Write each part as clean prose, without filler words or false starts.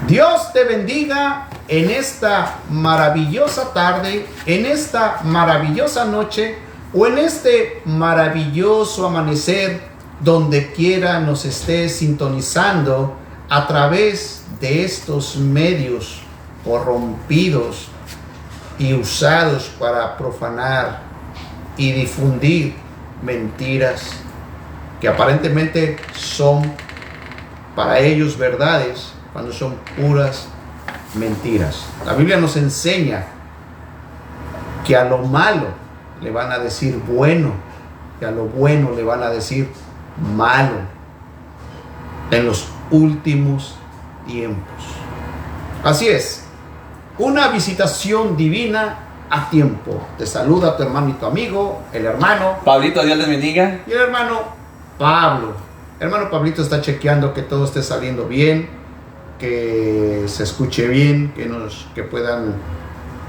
Dios te bendiga en esta maravillosa tarde, en esta maravillosa noche o en este maravilloso amanecer, donde quiera nos esté sintonizando a través de estos medios corrompidos y usados para profanar y difundir mentiras que aparentemente son para ellos verdades, cuando son puras mentiras. La Biblia nos enseña que a lo malo le van a decir bueno, y a lo bueno le van a decir malo en los últimos tiempos. Así es, una visitación divina a tiempo. Te saluda tu hermano y tu amigo, el hermano Pablito, Dios les bendiga. y el hermano Pablo. El hermano Pablito está chequeando que todo esté saliendo bien, que se escuche bien, que puedan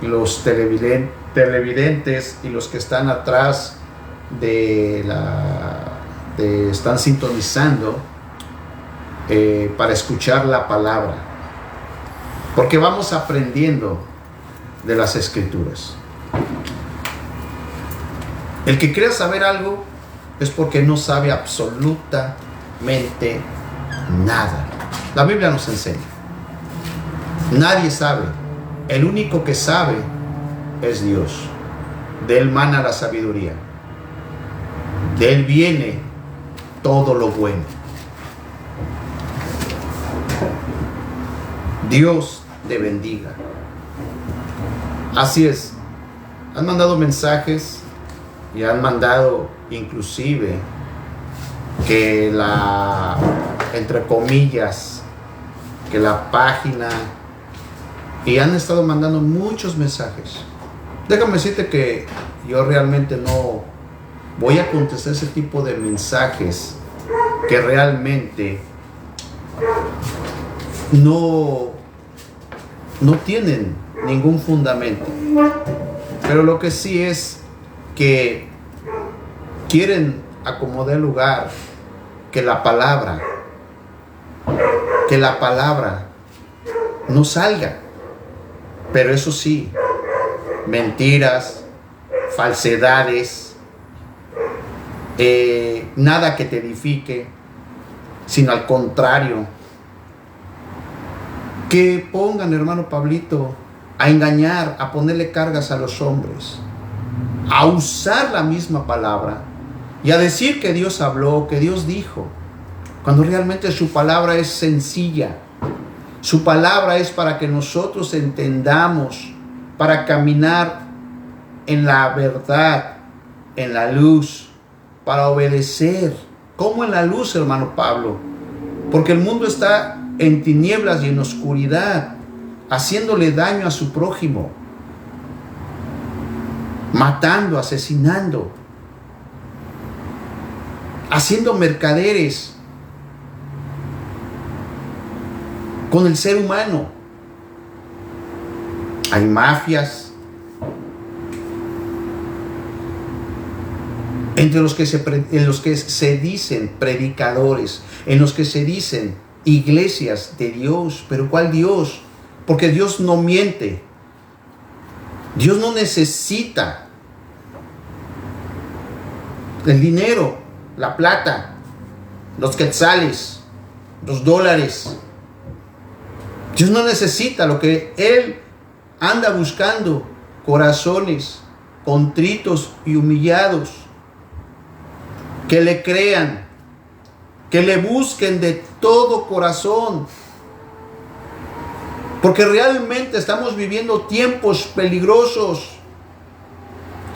los televidentes y los que están atrás están sintonizando para escuchar la palabra, porque vamos aprendiendo de las Escrituras. El que crea saber algo es porque no sabe absolutamente nada. La Biblia nos enseña. Nadie sabe. El único que sabe es Dios. De Él mana la sabiduría. De Él viene todo lo bueno. Dios te bendiga. Así es. Han mandado mensajes y han mandado inclusive que entre comillas, que la página, y han estado mandando muchos mensajes. Déjame decirte que yo realmente no voy a contestar ese tipo de mensajes que realmente no tienen ningún fundamento. Pero lo que sí es que quieren acomodar lugar que la palabra no salga. Pero eso sí, mentiras, falsedades, nada que te edifique, sino al contrario, que pongan, hermano Pablito, a engañar, a ponerle cargas a los hombres, a usar la misma palabra y a decir que Dios habló, que Dios dijo, cuando realmente su palabra es sencilla. Su palabra es para que nosotros entendamos, para caminar en la verdad, en la luz, para obedecer. ¿Cómo en la luz, hermano Pablo? Porque el mundo está en tinieblas y en oscuridad, haciéndole daño a su prójimo, matando, asesinando, haciendo mercaderes con el ser humano. Hay mafias en los que se dicen predicadores, en los que se dicen iglesias de Dios. Pero ¿cuál Dios? Porque Dios no miente. Dios no necesita el dinero, la plata, los quetzales, los dólares. Dios no necesita. Lo que Él anda buscando: corazones contritos y humillados, que le crean, que le busquen de todo corazón. Porque realmente estamos viviendo tiempos peligrosos.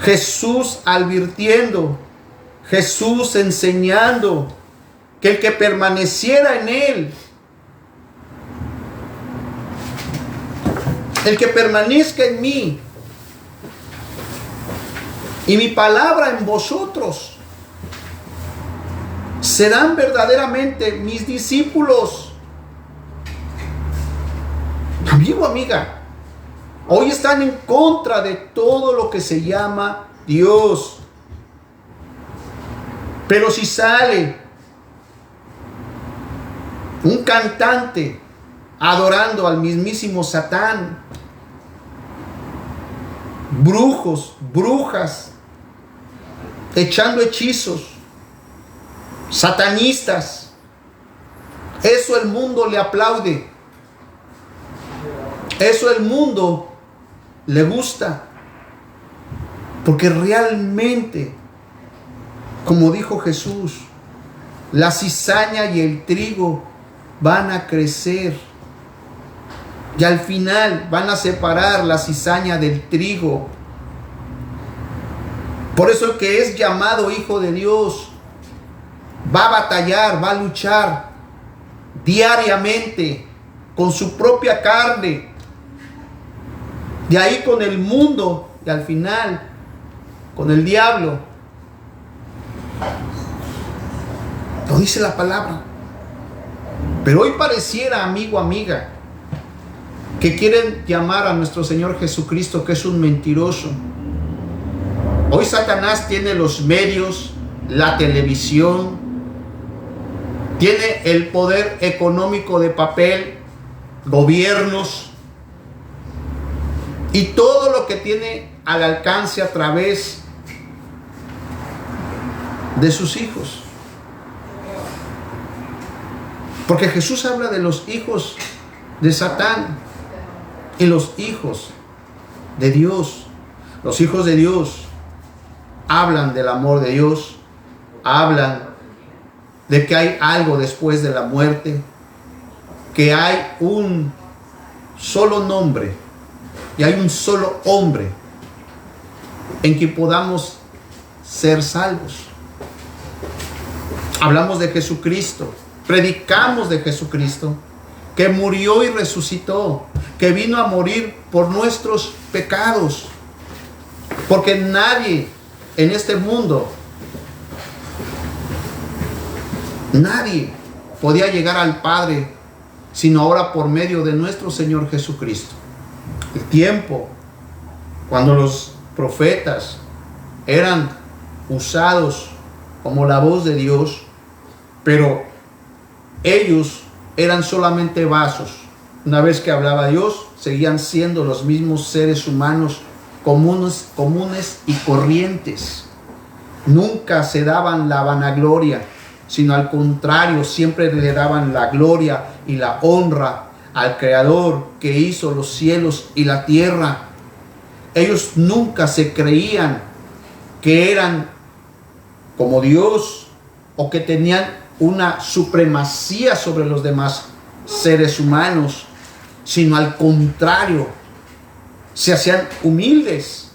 Jesús advirtiendo, Jesús enseñando que el que permaneciera en Él, el que permanezca en mí y mi palabra en vosotros, serán verdaderamente mis discípulos. Amigo, amiga, hoy están en contra de todo lo que se llama Dios. Pero si sale un cantante adorando al mismísimo Satán. Brujos, brujas, echando hechizos, satanistas. Eso el mundo le aplaude. Eso el mundo le gusta. Porque realmente, como dijo Jesús, la cizaña y el trigo van a crecer. Y al final van a separar la cizaña del trigo. Por eso el que es llamado hijo de Dios va a batallar, va a luchar diariamente con su propia carne. De ahí con el mundo y al final con el diablo. Lo dice la palabra. Pero hoy pareciera, amigo, amiga, que quieren llamar a nuestro Señor Jesucristo que es un mentiroso. Hoy Satanás tiene los medios, la televisión, tiene el poder económico de papel, gobiernos y todo lo que tiene al alcance a través de sus hijos. Porque Jesús habla de los hijos de Satán y los hijos de Dios. Los hijos de Dios hablan del amor de Dios, hablan de que hay algo después de la muerte, que hay un solo nombre y hay un solo hombre en que podamos ser salvos. Hablamos de Jesucristo, predicamos de Jesucristo, que murió y resucitó, que vino a morir por nuestros pecados, porque nadie en este mundo, nadie podía llegar al Padre sino ahora por medio de nuestro Señor Jesucristo. El tiempo cuando los profetas eran usados como la voz de Dios, pero ellos eran solamente vasos. Una vez que hablaba Dios, seguían siendo los mismos seres humanos comunes y corrientes. Nunca se daban la vanagloria, sino al contrario, siempre le daban la gloria y la honra al Creador que hizo los cielos y la tierra. Ellos nunca se creían que eran como Dios o que tenían una supremacía sobre los demás seres humanos, sino al contrario, se hacían humildes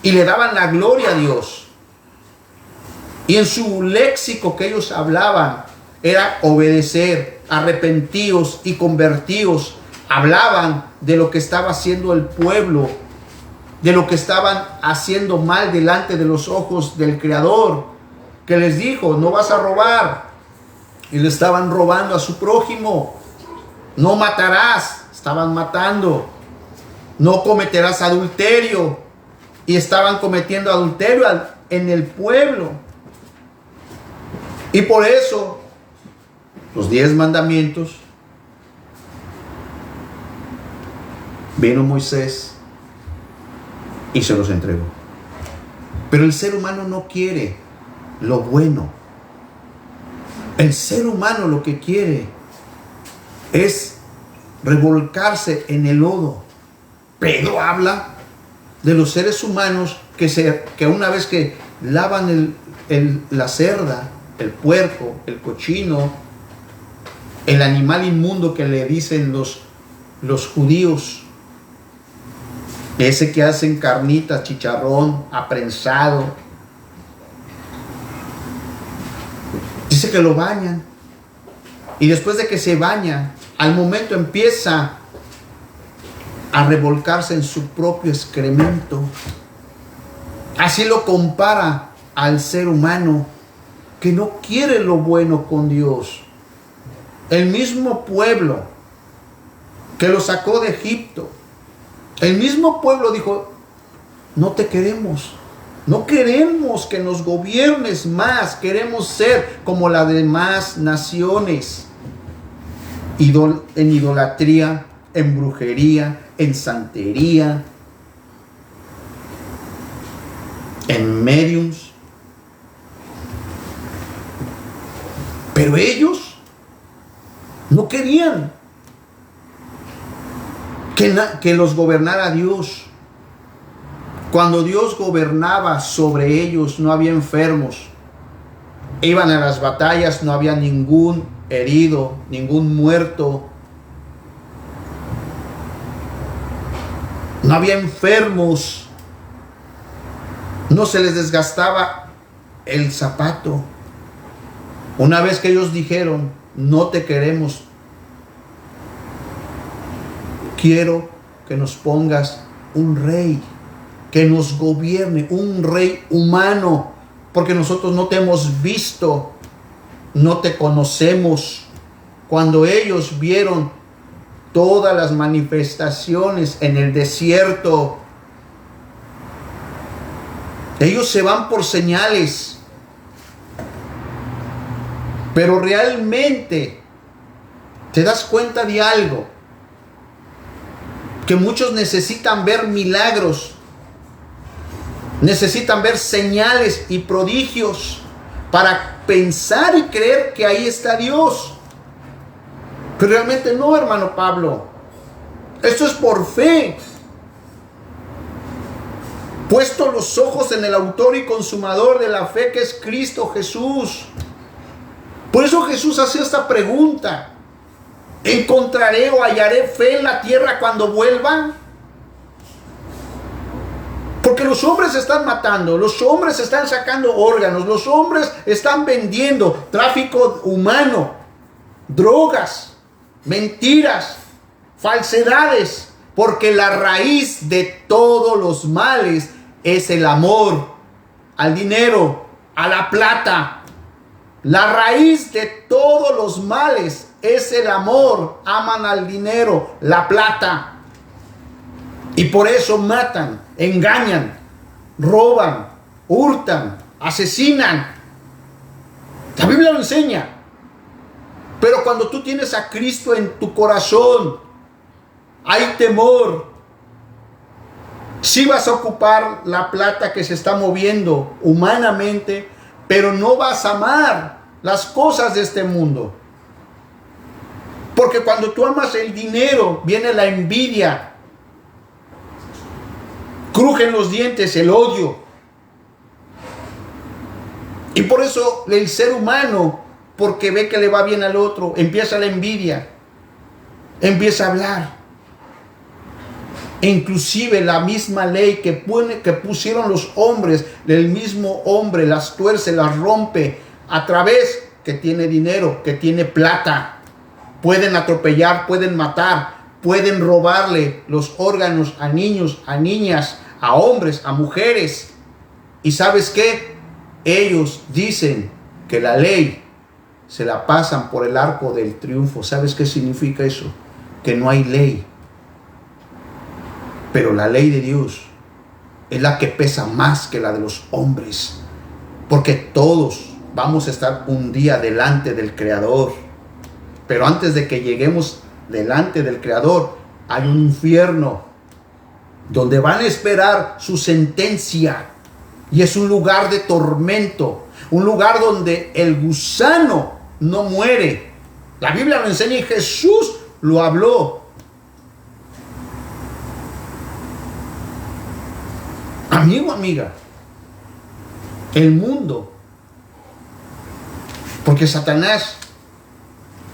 y le daban la gloria a Dios. Y en su léxico que ellos hablaban era obedecer, arrepentidos y convertidos. Hablaban de lo que estaba haciendo el pueblo, de lo que estaban haciendo mal delante de los ojos del Creador, que les dijo: no vas a robar. Y le estaban robando a su prójimo. No matarás. Estaban matando. No cometerás adulterio. Y estaban cometiendo adulterio en el pueblo. Y por eso los 10 mandamientos, vino Moisés y se los entregó. Pero el ser humano no quiere lo bueno. El ser humano lo que quiere es revolcarse en el lodo. Pedro habla de los seres humanos que una vez que lavan la cerda, el puerco, el cochino, el animal inmundo que le dicen los judíos, ese que hacen carnitas, chicharrón, aprensado, dice que lo bañan. Y después de que se baña, al momento empieza a revolcarse en su propio excremento. Así lo compara al ser humano que no quiere lo bueno con Dios. El mismo pueblo que lo sacó de Egipto, el mismo pueblo dijo: no te queremos, no queremos que nos gobiernes más, queremos ser como las demás naciones. en idolatría, en brujería, en santería, en mediums. Pero ellos no querían que los gobernara Dios. Cuando Dios gobernaba sobre ellos, no había enfermos. Iban a las batallas, no había ningún herido, ningún muerto. No había enfermos. No se les desgastaba el zapato. Una vez que ellos dijeron, no te queremos, quiero que nos pongas un rey, que nos gobierne, un rey humano, porque nosotros no te hemos visto, no te conocemos. Cuando ellos vieron todas las manifestaciones en el desierto, ellos se van por señales, pero realmente te das cuenta de algo, que muchos necesitan ver milagros, necesitan ver señales y prodigios para pensar y creer que ahí está Dios. Pero realmente no, hermano Pablo. Esto es por fe. Puesto los ojos en el autor y consumador de la fe, que es Cristo Jesús. Por eso Jesús hacía esta pregunta: ¿encontraré o hallaré fe en la tierra cuando vuelvan? Porque los hombres se están matando, los hombres están sacando órganos, los hombres están vendiendo, tráfico humano, drogas, mentiras, falsedades, porque la raíz de todos los males es el amor al dinero, a la plata. La raíz de todos los males es el amor. Aman al dinero, la plata. Y por eso matan, engañan, roban, hurtan, asesinan. La Biblia lo enseña. Pero cuando tú tienes a Cristo en tu corazón, hay temor. Sí vas a ocupar la plata que se está moviendo humanamente, pero no vas a amar las cosas de este mundo. Porque cuando tú amas el dinero, viene la envidia. Crujen los dientes, el odio. Y por eso el ser humano, porque ve que le va bien al otro, empieza la envidia, empieza a hablar. E inclusive la misma ley que pusieron los hombres, el mismo hombre las tuerce, las rompe a través que tiene dinero, que tiene plata. Pueden atropellar, pueden matar, pueden robarle los órganos a niños, a niñas, a hombres, a mujeres. ¿Y sabes qué? Ellos dicen que la ley se la pasan por el arco del triunfo. ¿Sabes qué significa eso? Que no hay ley. Pero la ley de Dios es la que pesa más que la de los hombres. Porque todos vamos a estar un día delante del Creador. Pero antes de que lleguemos delante del Creador, hay un infierno donde van a esperar su sentencia. Y es un lugar de tormento. Un lugar donde el gusano no muere. La Biblia lo enseña y Jesús lo habló. Amigo, amiga, el mundo, porque Satanás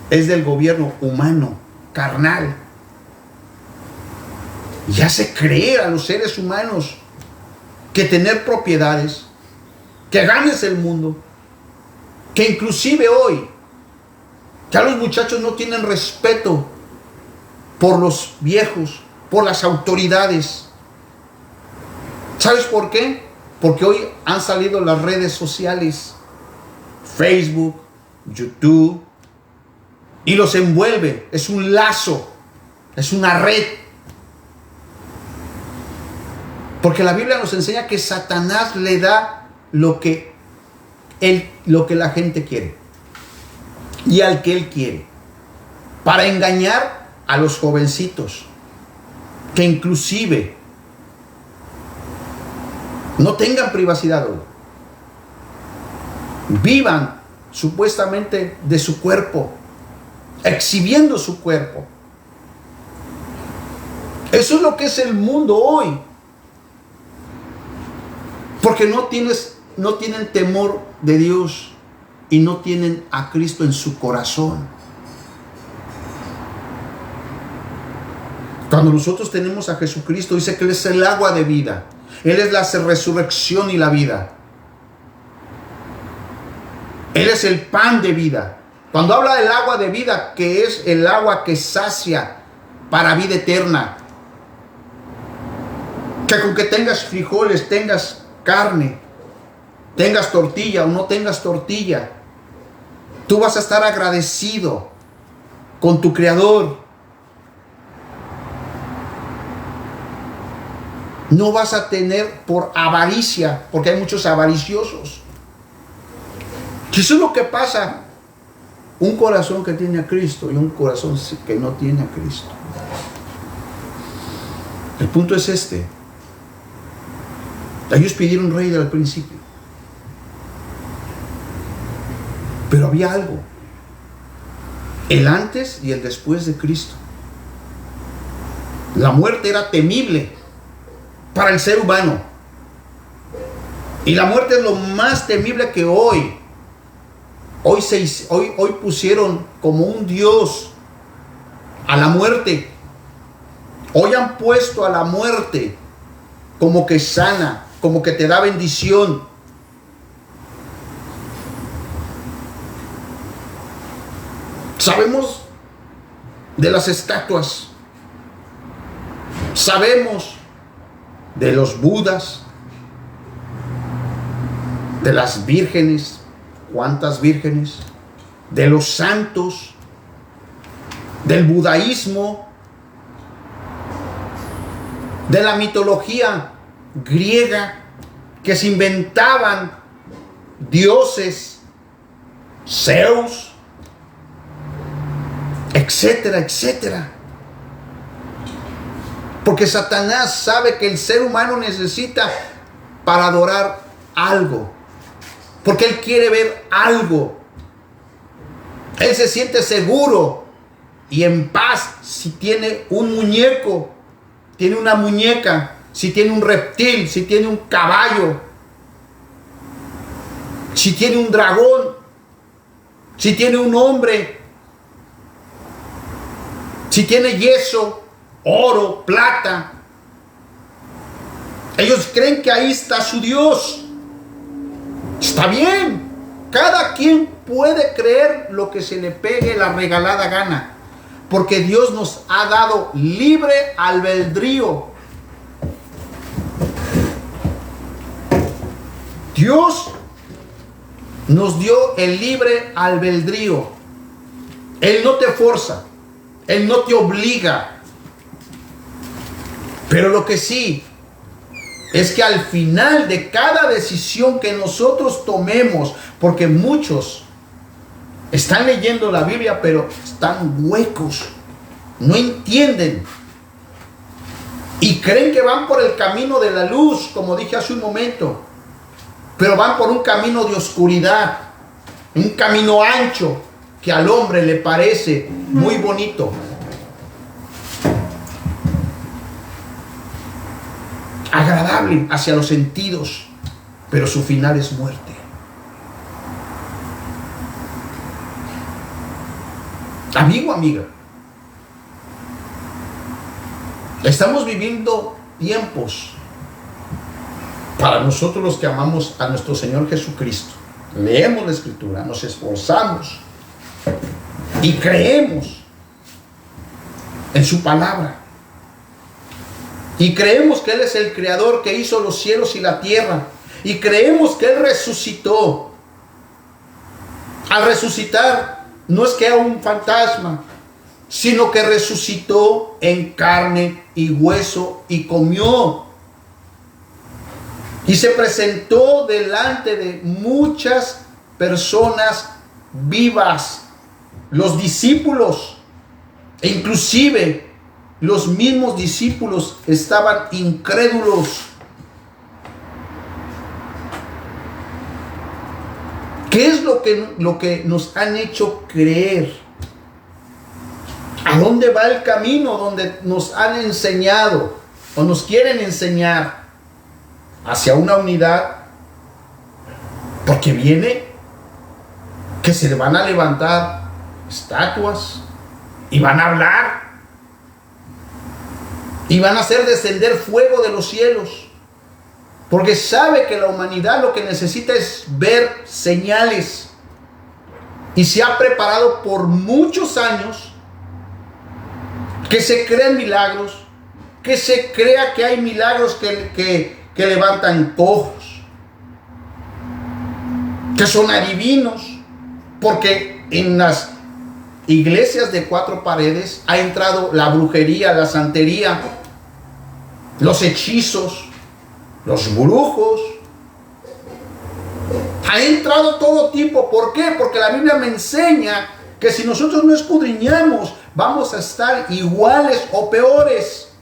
es del gobierno humano, carnal, y hace creer a los seres humanos que tener propiedades, que ganes el mundo, que inclusive hoy, ya los muchachos no tienen respeto por los viejos, por las autoridades. ¿Sabes por qué? Porque hoy han salido las redes sociales, Facebook, YouTube, y los envuelve. Es un lazo, es una red. Porque la Biblia nos enseña que Satanás le da lo que la gente quiere y al que él quiere. para engañar a los jovencitos, que inclusive no tengan privacidad hoy. Vivan supuestamente de su cuerpo, exhibiendo su cuerpo. Eso es lo que es el mundo hoy. Porque no tienen temor de Dios y no tienen a Cristo en su corazón. Cuando nosotros tenemos a Jesucristo, dice que Él es el agua de vida. Él es la resurrección y la vida. Él es el pan de vida. Cuando habla del agua de vida, que es el agua que sacia para vida eterna. Que con que tengas frijoles, tengas carne, tengas tortilla o no tengas tortilla, tú vas a estar agradecido con tu Creador. No vas a tener por avaricia, porque hay muchos avariciosos. Eso es lo que pasa. Un corazón que tiene a Cristo y un corazón que no tiene a Cristo. El punto es este. Ellos pidieron rey al principio. Pero había algo. El antes y el después de Cristo. La muerte era temible para el ser humano. Y la muerte es lo más temible que hoy. Hoy pusieron como un Dios a la muerte. Hoy han puesto a la muerte como que sana, como que te da bendición. Sabemos de las estatuas. Sabemos de los budas, de las vírgenes. ¿Cuántas vírgenes? De los santos, del budaísmo, de la mitología griega, que se inventaban dioses, Zeus, etcétera, etcétera. Porque Satanás sabe que el ser humano necesita para adorar algo. Porque él quiere ver algo. Él se siente seguro y en paz si tiene un muñeco, tiene una muñeca, si tiene un reptil, si tiene un caballo, si tiene un dragón, si tiene un hombre, si tiene yeso, oro, plata. Ellos creen que ahí está su Dios. Está bien. Cada quien puede creer lo que se le pegue la regalada gana. Porque Dios nos ha dado libre albedrío. Dios nos dio el libre albedrío. Él no te forza. Él no te obliga. Pero lo que sí es que al final de cada decisión que nosotros tomemos, porque muchos están leyendo la Biblia, pero están huecos, no entienden y creen que van por el camino de la luz, como dije hace un momento, pero van por un camino de oscuridad, un camino ancho que al hombre le parece muy bonito. Agradable hacia los sentidos, pero su final es muerte. Amigo, amiga, estamos viviendo tiempos para nosotros los que amamos a nuestro Señor Jesucristo. Leemos la Escritura, nos esforzamos y creemos en su palabra. Y creemos que Él es el Creador que hizo los cielos y la tierra. Y creemos que Él resucitó. Al resucitar, no es que era un fantasma, sino que resucitó en carne y hueso y comió. Y se presentó delante de muchas personas vivas. Los discípulos E inclusive los mismos discípulos estaban incrédulos. ¿Qué es lo que nos han hecho creer? ¿A dónde va el camino donde nos han enseñado o nos quieren enseñar? Hacia una unidad. Porque viene que se le van a levantar estatuas y van a hablar y van a hacer descender fuego de los cielos. Porque sabe que la humanidad lo que necesita es ver señales. Y se ha preparado por muchos años que se crean milagros, que se crea que hay milagros que levantan cojos, que son adivinos. Porque en las iglesias de 4 paredes ha entrado la brujería, la santería, los hechizos, los brujos. Ha entrado todo tipo. ¿Por qué? Porque la Biblia me enseña que si nosotros no escudriñamos, vamos a estar iguales o peores,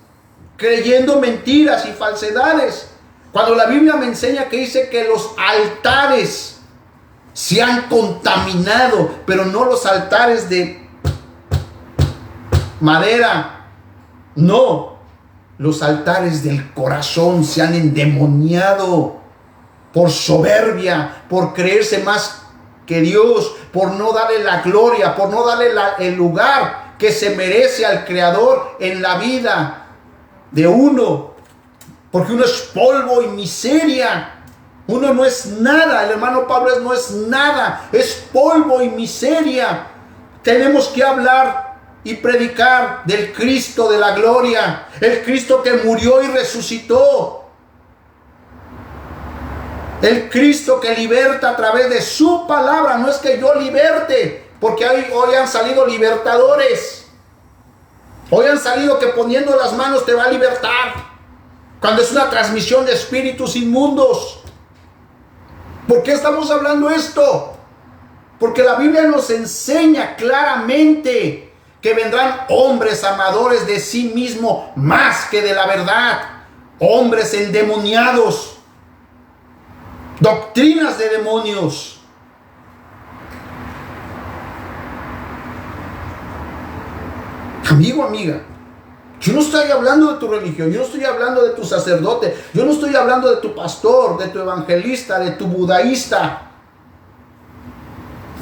creyendo mentiras y falsedades. Cuando la Biblia me enseña que dice que los altares se han contaminado, pero no los altares de madera, no. Los altares del corazón se han endemoniado por soberbia, por creerse más que Dios, por no darle la gloria, por no darle el lugar que se merece al Creador en la vida de uno. Porque uno es polvo y miseria. Uno no es nada. El hermano Pablo no es nada. Es polvo y miseria. Tenemos que hablar y predicar del Cristo de la gloria, el Cristo que murió y resucitó, el Cristo que liberta a través de su palabra. No es que yo liberte, porque hoy han salido libertadores, hoy han salido que poniendo las manos te va a libertar, cuando es una transmisión de espíritus inmundos. ¿Por qué estamos hablando esto? Porque la Biblia nos enseña claramente que vendrán hombres amadores de sí mismo más que de la verdad, hombres endemoniados, doctrinas de demonios. Amigo, amiga, yo no estoy hablando de tu religión, yo no estoy hablando de tu sacerdote, yo no estoy hablando de tu pastor, de tu evangelista, de tu budaísta.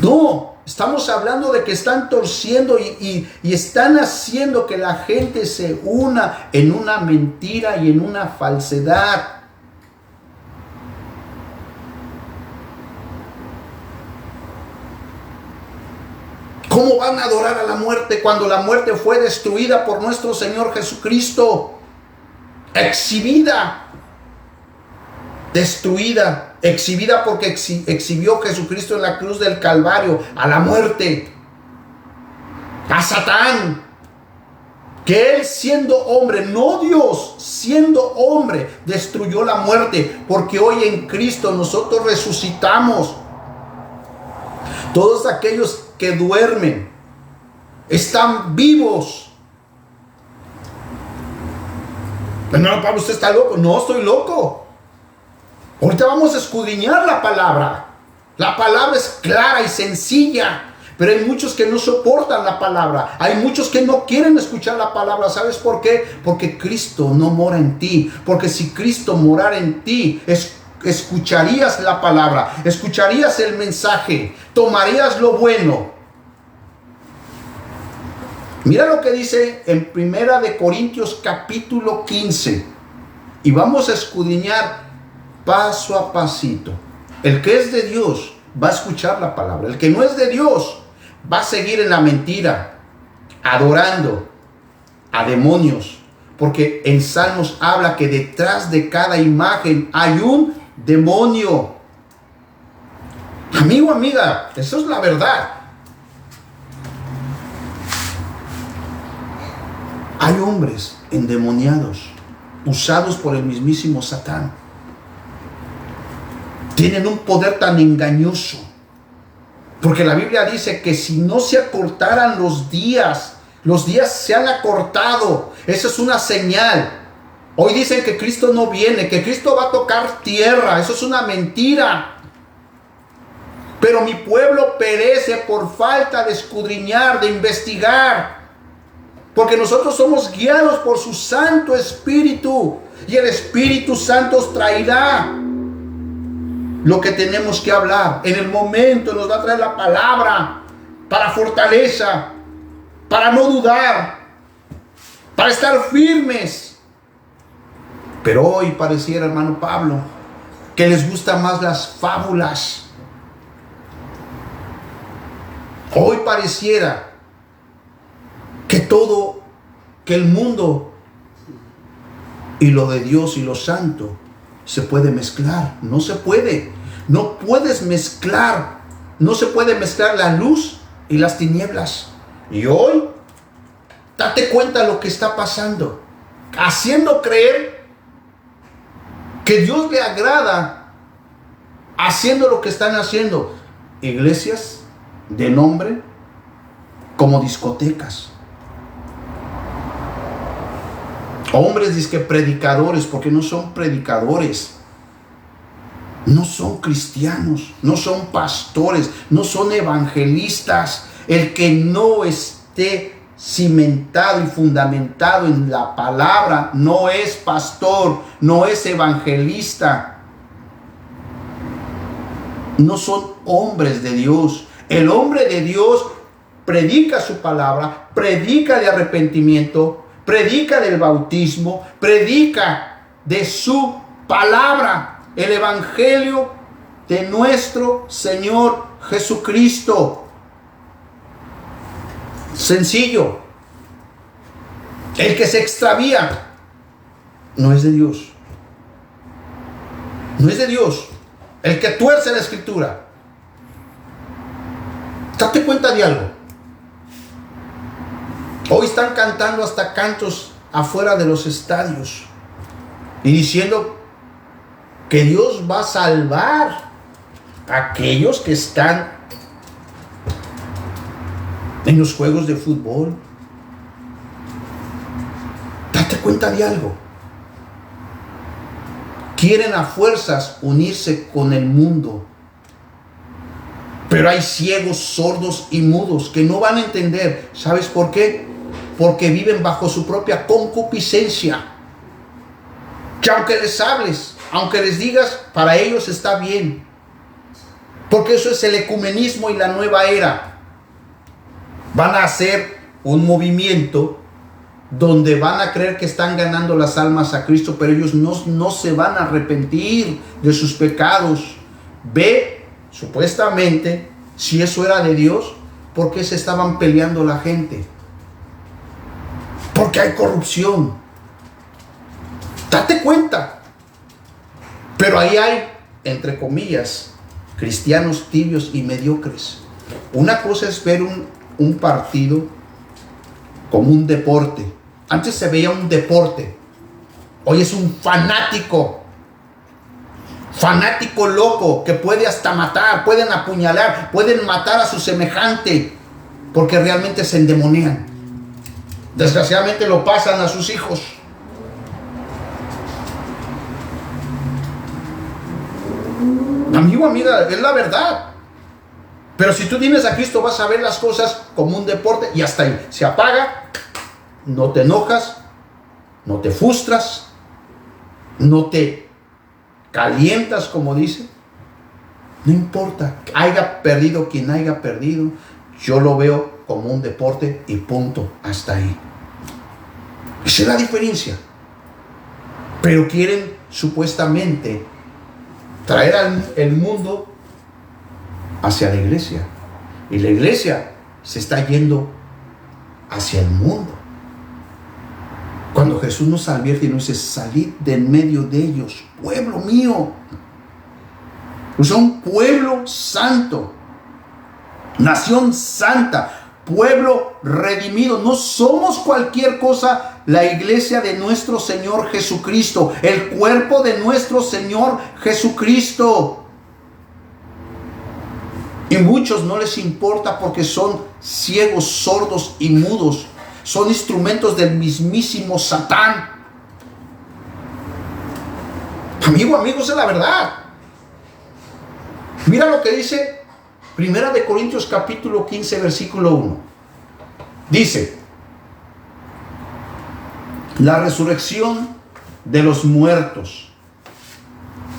No. Estamos hablando de que están torciendo y están haciendo que la gente se una en una mentira y en una falsedad. ¿Cómo van a adorar a la muerte cuando la muerte fue destruida por nuestro Señor Jesucristo? Exhibida, destruida. Exhibida porque exhibió Jesucristo en la cruz del Calvario a la muerte, a Satán, que él siendo hombre, no Dios, siendo hombre, destruyó la muerte, porque hoy en Cristo nosotros resucitamos. Todos aquellos que duermen están vivos. Hermano Pablo, ¿usted está loco? No, estoy loco. Ahorita vamos a escudriñar la palabra. La palabra es clara y sencilla, pero hay muchos que no soportan la palabra. Hay muchos que no quieren escuchar la palabra. ¿Sabes por qué? Porque Cristo no mora en ti. Porque si Cristo morara en ti, escucharías la palabra, escucharías el mensaje, tomarías lo bueno. Mira lo que dice en 1 Corintios capítulo 15. Y vamos a escudriñar paso a pasito. El que es de Dios va a escuchar la palabra. El que no es de Dios va a seguir en la mentira, adorando a demonios. Porque en Salmos habla que detrás de cada imagen hay un demonio. Amigo, amiga, eso es la verdad. Hay hombres endemoniados, usados por el mismísimo Satán. Tienen un poder tan engañoso, porque la Biblia dice que si no se acortaran los días Los días se han acortado. Eso es una señal. Hoy dicen que Cristo no viene, que Cristo va a tocar tierra. Eso es una mentira. Pero mi pueblo perece por falta de escudriñar, de investigar. Porque nosotros somos guiados por su Santo Espíritu. Y el Espíritu Santo os traerá lo que tenemos que hablar. En el momento nos va a traer la palabra para fortaleza, para no dudar, para estar firmes. Pero hoy pareciera, hermano Pablo, que les gustan más las fábulas. Hoy pareciera que el mundo y lo de Dios y lo santo se puede mezclar. No se puede. No puedes mezclar. No se puede mezclar la luz y las tinieblas. Y hoy, date cuenta de lo que está pasando. Haciendo creer que Dios le agrada, haciendo lo que están haciendo. Iglesias de nombre como discotecas. Hombres dizque predicadores, porque no son predicadores. No son cristianos, no son pastores, no son evangelistas. El que no esté cimentado y fundamentado en la palabra no es pastor, no es evangelista. No son hombres de Dios. El hombre de Dios predica su palabra, predica de arrepentimiento, predica del bautismo, predica de su palabra. El evangelio de nuestro Señor Jesucristo. Sencillo. El que se extravía no es de Dios. No es de Dios. El que tuerce la escritura. Date cuenta de algo. Hoy están cantando hasta cantos afuera de los estadios y diciendo que Dios va a salvar a aquellos que están en los juegos de fútbol. Date cuenta de algo. Quieren a fuerzas unirse con el mundo. Pero hay ciegos, sordos y mudos que no van a entender. ¿Sabes por qué? Porque viven bajo su propia concupiscencia. Que aunque les hables, aunque les digas, para ellos está bien. Porque eso es el ecumenismo y la nueva era. Van a hacer un movimiento donde van a creer que están ganando las almas a Cristo, pero ellos no se van a arrepentir de sus pecados. Ve, supuestamente, si eso era de Dios, ¿por qué se estaban peleando la gente? Porque hay corrupción. Date cuenta. Pero ahí hay, entre comillas, cristianos tibios y mediocres. Una cosa es ver un partido como un deporte. Antes se veía un deporte. Hoy es un fanático. Fanático loco que puede hasta matar, pueden apuñalar, pueden matar a su semejante porque realmente se endemonian. Desgraciadamente lo pasan a sus hijos. Amigo, amiga, es la verdad. Pero si tú tienes a Cristo, vas a ver las cosas como un deporte y hasta ahí. Se apaga, no te enojas, no te frustras, no te calientas, como dice. No importa, haya perdido quien haya perdido. Yo lo veo como un deporte y punto, hasta ahí. Esa es la diferencia. Pero quieren supuestamente traer el mundo hacia la iglesia. Y la iglesia se está yendo hacia el mundo. Cuando Jesús nos advierte y nos dice, salid de en medio de ellos, pueblo mío. Son pueblo santo, nación santa, pueblo redimido. No somos cualquier cosa. La iglesia de nuestro Señor Jesucristo, el cuerpo de nuestro Señor Jesucristo. Y muchos no les importa porque son ciegos, sordos y mudos. son instrumentos del mismísimo Satán. Amigos, es la verdad. Mira lo que dice Primera de Corintios capítulo 15, versículo 1. Dice: la resurrección de los muertos.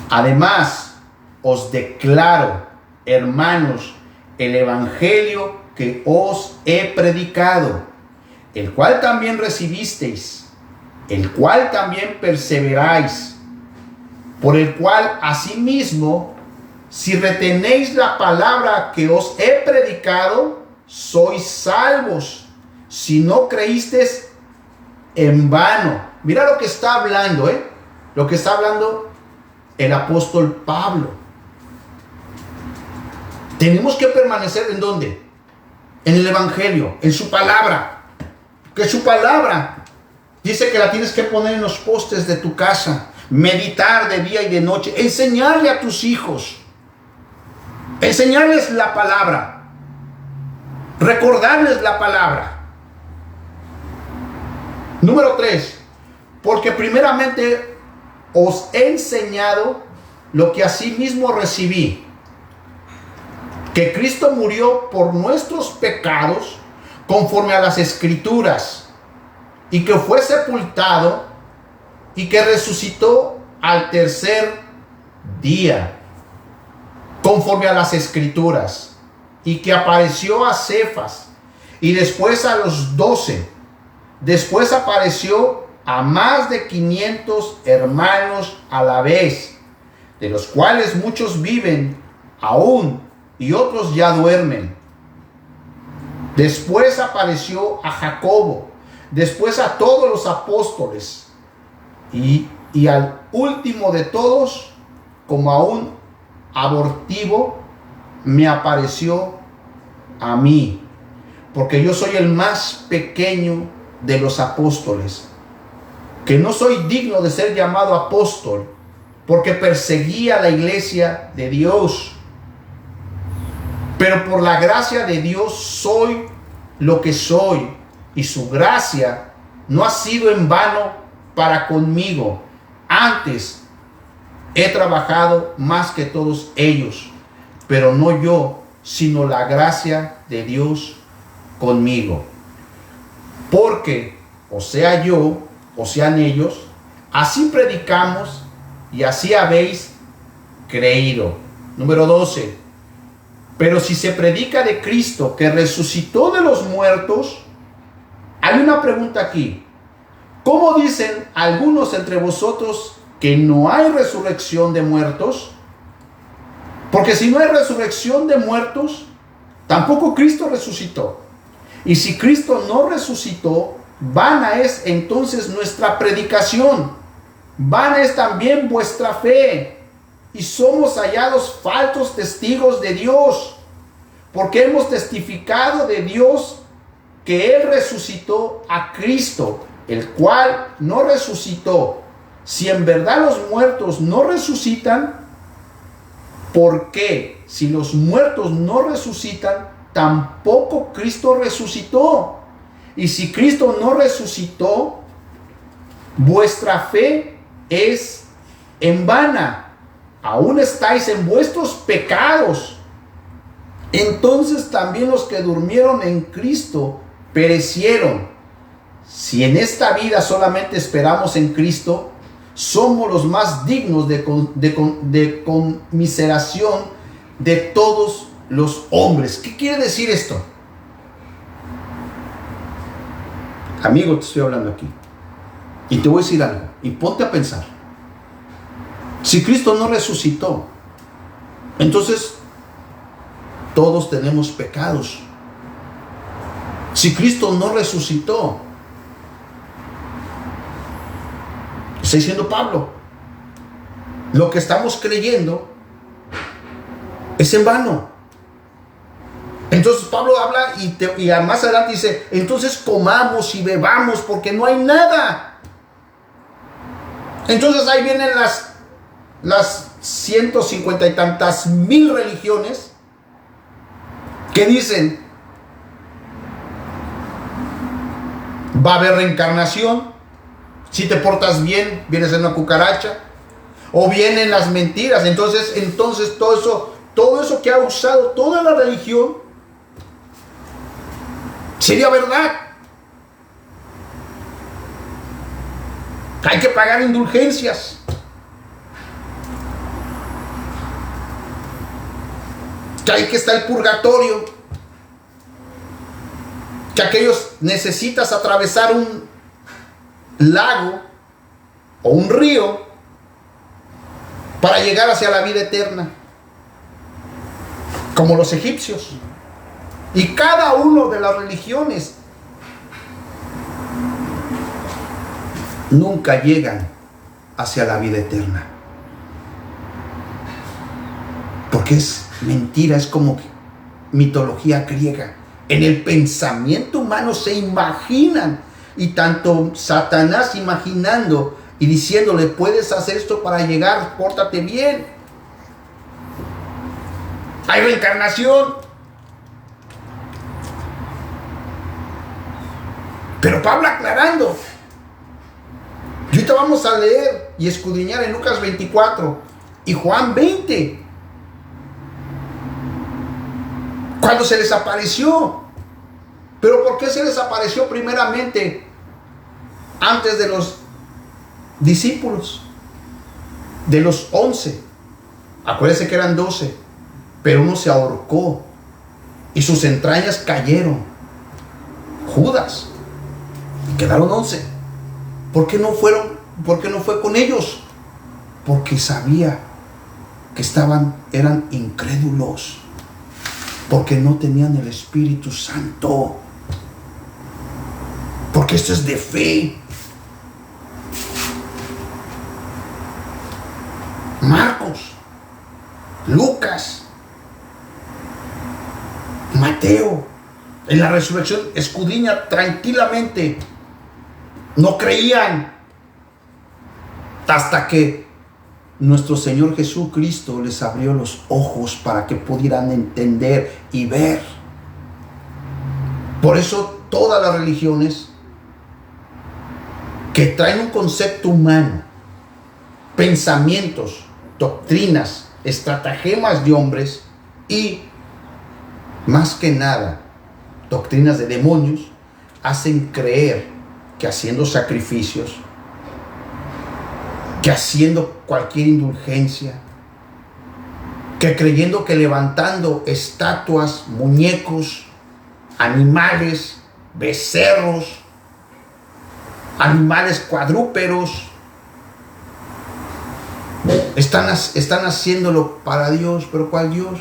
Además, os declaro, hermanos, el evangelio que os he predicado, el cual también recibisteis, el cual también perseveráis, por el cual asimismo, si retenéis la palabra que os he predicado, sois salvos, si no creísteis en vano. Mira lo que está hablando, lo que está hablando el apóstol Pablo. Tenemos que permanecer ¿en dónde? En el evangelio, en su palabra. Que su palabra dice que la tienes que poner en los postes de tu casa, meditar de día y de noche, enseñarle a tus hijos, enseñarles la palabra, recordarles la palabra. Número 3, porque primeramente os he enseñado lo que asimismo recibí, que Cristo murió por nuestros pecados conforme a las Escrituras, y que fue sepultado y que resucitó al tercer día, conforme a las Escrituras, y que apareció a Cefas y después a los 12. Después apareció a más de 500 hermanos a la vez, de los cuales muchos viven aún y otros ya duermen. Después apareció a Jacobo, después a todos los apóstoles, y al último de todos, como a un abortivo, me apareció a mí, porque yo soy el más pequeño de los apóstoles, que no soy digno de ser llamado apóstol, porque perseguía la iglesia de Dios. Pero por la gracia de Dios soy lo que soy, y su gracia no ha sido en vano para conmigo. Antes he trabajado más que todos ellos, pero no yo, sino la gracia de Dios conmigo. Porque, o sea yo, o sean ellos, así predicamos y así habéis creído. Número 12. Pero si se predica de Cristo que resucitó de los muertos, hay una pregunta aquí. ¿Cómo dicen algunos entre vosotros que no hay resurrección de muertos? Porque si no hay resurrección de muertos, tampoco Cristo resucitó. Y si Cristo no resucitó, vana es entonces nuestra predicación, vana es también vuestra fe, y somos hallados falsos testigos de Dios, porque hemos testificado de Dios que Él resucitó a Cristo, el cual no resucitó. Si en verdad los muertos no resucitan, ¿por qué? Si los muertos no resucitan, tampoco Cristo resucitó. Y si Cristo no resucitó, vuestra fe es en vana. Aún estáis en vuestros pecados. Entonces también los que durmieron en Cristo perecieron. Si en esta vida solamente esperamos en Cristo, somos los más dignos de conmiseración de todos los hombres. ¿Qué quiere decir esto? Amigo, te estoy hablando aquí. Y te voy a decir algo. Y ponte a pensar. Si Cristo no resucitó, entonces todos tenemos pecados. Si Cristo no resucitó, está diciendo Pablo, lo que estamos creyendo es en vano. Entonces Pablo habla y más adelante dice, entonces comamos y bebamos porque no hay nada. Entonces ahí vienen las 150 y tantas mil religiones que dicen Va a haber reencarnación. Si te portas bien, vienes en una cucaracha. O vienen las mentiras. Entonces todo eso que ha usado toda la religión, sería verdad. Hay que pagar indulgencias. Que ahí que está el purgatorio. Que aquellos necesitas atravesar un lago o un río para llegar hacia la vida eterna, como los egipcios. Y cada uno de las religiones nunca llegan hacia la vida eterna, porque es mentira, es como mitología griega. En el pensamiento humano se imaginan, y tanto Satanás imaginando y diciéndole, puedes hacer esto para llegar, pórtate bien. Hay reencarnación. Pero Pablo aclarando. Y ahorita vamos a leer y escudriñar en Lucas 24 y Juan 20. Cuando se les apareció. Pero ¿por qué se les apareció primeramente antes de los discípulos? De los 11. Acuérdense que eran 12. Pero uno se ahorcó y sus entrañas cayeron. Judas. Y quedaron 11. ¿Por qué no fue con ellos? Porque sabía que eran incrédulos. Porque no tenían el Espíritu Santo. Porque esto es de fe. Marcos, Lucas, Mateo, en la resurrección escudriña tranquilamente. No creían hasta que nuestro Señor Jesucristo les abrió los ojos para que pudieran entender y ver. Por eso todas las religiones que traen un concepto humano, pensamientos, doctrinas, estratagemas de hombres y, más que nada, doctrinas de demonios, hacen creer que haciendo sacrificios, que haciendo cualquier indulgencia, que creyendo que levantando estatuas, muñecos, animales, becerros, animales cuadrúpedos, están haciéndolo para Dios. ¿Pero cuál Dios?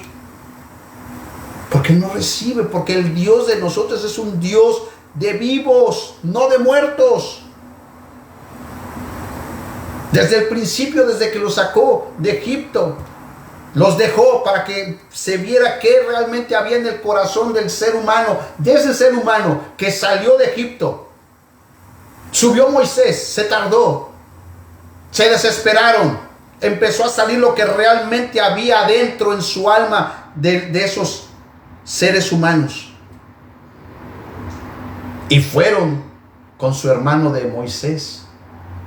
Porque no recibe, porque el Dios de nosotros es un Dios de vivos, no de muertos. Desde el principio, desde que los sacó de Egipto, los dejó para que se viera qué realmente había en el corazón del ser humano, de ese ser humano que salió de Egipto. Subió Moisés, se tardó, se desesperaron, empezó a salir lo que realmente había adentro en su alma de esos seres humanos. Y fueron con su hermano de Moisés,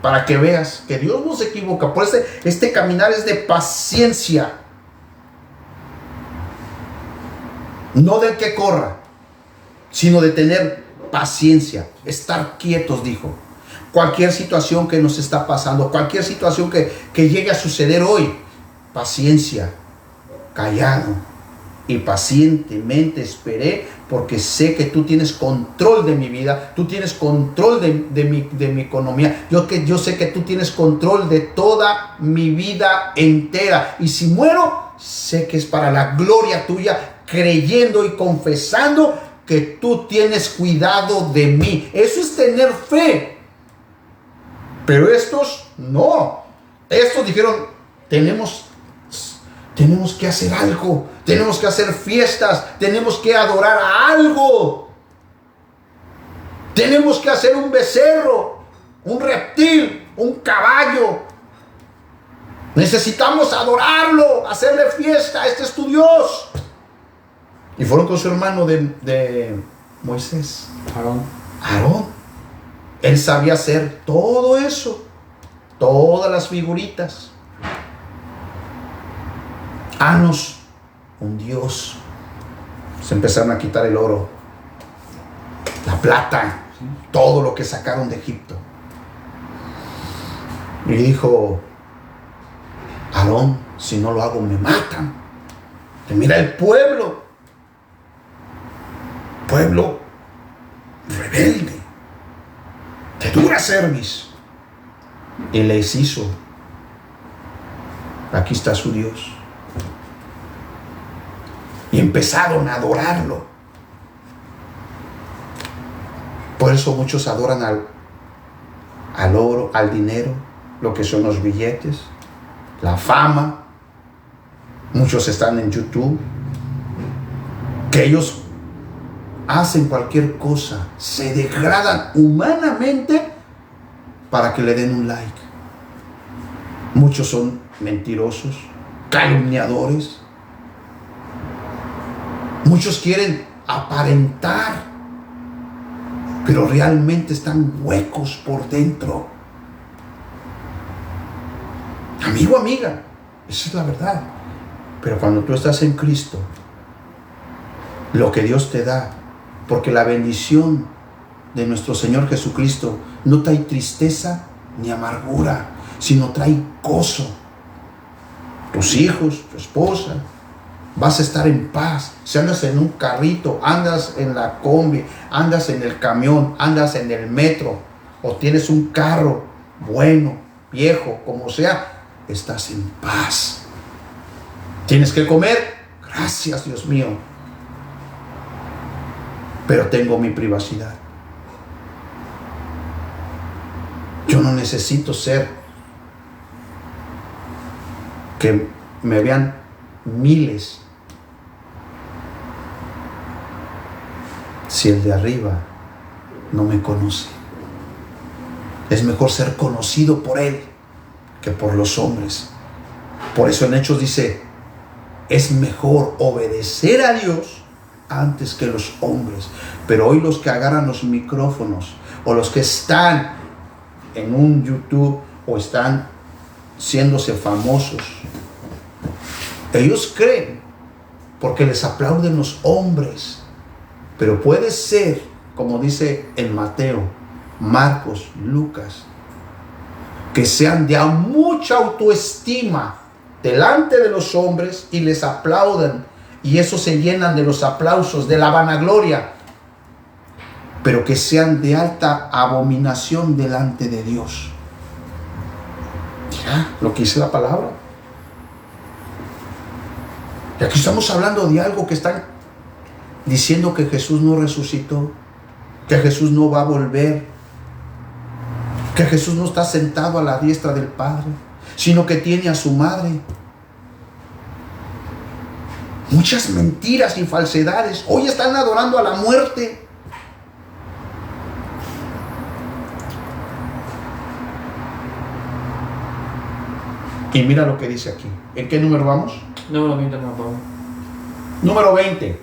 para que veas que Dios no se equivoca. Por eso este caminar es de paciencia, no del que corra, sino de tener paciencia, estar quietos, dijo. Cualquier situación que nos está pasando, cualquier situación que llegue a suceder hoy, paciencia, callado y pacientemente esperé, porque sé que tú tienes control de mi vida, tú tienes control de mi economía, yo sé que tú tienes control de toda mi vida entera, y si muero, sé que es para la gloria tuya, creyendo y confesando que tú tienes cuidado de mí. Eso es tener fe. Pero estos no. Estos dijeron, tenemos que hacer algo, tenemos que hacer fiestas, tenemos que adorar a algo, tenemos que hacer un becerro, un reptil, un caballo. Necesitamos adorarlo, hacerle fiesta. Este es tu Dios. Y fueron con su hermano de Moisés, Aarón. Él sabía hacer todo eso, todas las figuritas. Anos, un dios. Se empezaron a quitar el oro, la plata, todo lo que sacaron de Egipto. Y dijo: Aarón, si no lo hago me matan. Y mira el pueblo rebelde, de dura cerviz. Y les hizo. Aquí está su Dios. Y empezaron a adorarlo. Por eso muchos adoran al oro, al dinero, lo que son los billetes, la fama. Muchos están en YouTube, que ellos hacen cualquier cosa, se degradan humanamente para que le den un like. Muchos son mentirosos, calumniadores. Muchos quieren aparentar, pero realmente están huecos por dentro. Amigo, amiga, esa es la verdad. Pero cuando tú estás en Cristo, lo que Dios te da, porque la bendición de nuestro Señor Jesucristo no trae tristeza ni amargura, sino trae gozo. Tus hijos, tu esposa, vas a estar en paz. Si andas en un carrito, andas en la combi, andas en el camión, andas en el metro, o tienes un carro bueno, viejo, como sea, estás en paz. ¿Tienes que comer? Gracias, Dios mío. Pero tengo mi privacidad. Yo no necesito ser que me vean miles si el de arriba no me conoce. Es mejor ser conocido por Él que por los hombres. Por eso en Hechos dice: es mejor obedecer a Dios antes que los hombres. Pero hoy los que agarran los micrófonos, o los que están en un YouTube, o están haciéndose famosos, ellos creen porque les aplauden los hombres. Pero puede ser, como dice en Mateo, Marcos, Lucas, que sean de mucha autoestima delante de los hombres y les aplaudan, y eso se llenan de los aplausos, de la vanagloria, pero que sean de alta abominación delante de Dios. Mira lo que dice la palabra. Y aquí estamos hablando de algo que están diciendo, que Jesús no resucitó, que Jesús no va a volver, que Jesús no está sentado a la diestra del Padre, sino que tiene a su madre. Muchas mentiras y falsedades. Hoy están adorando a la muerte. Y mira lo que dice aquí. ¿En qué número vamos? Número 20, no, Pablo. Número 20.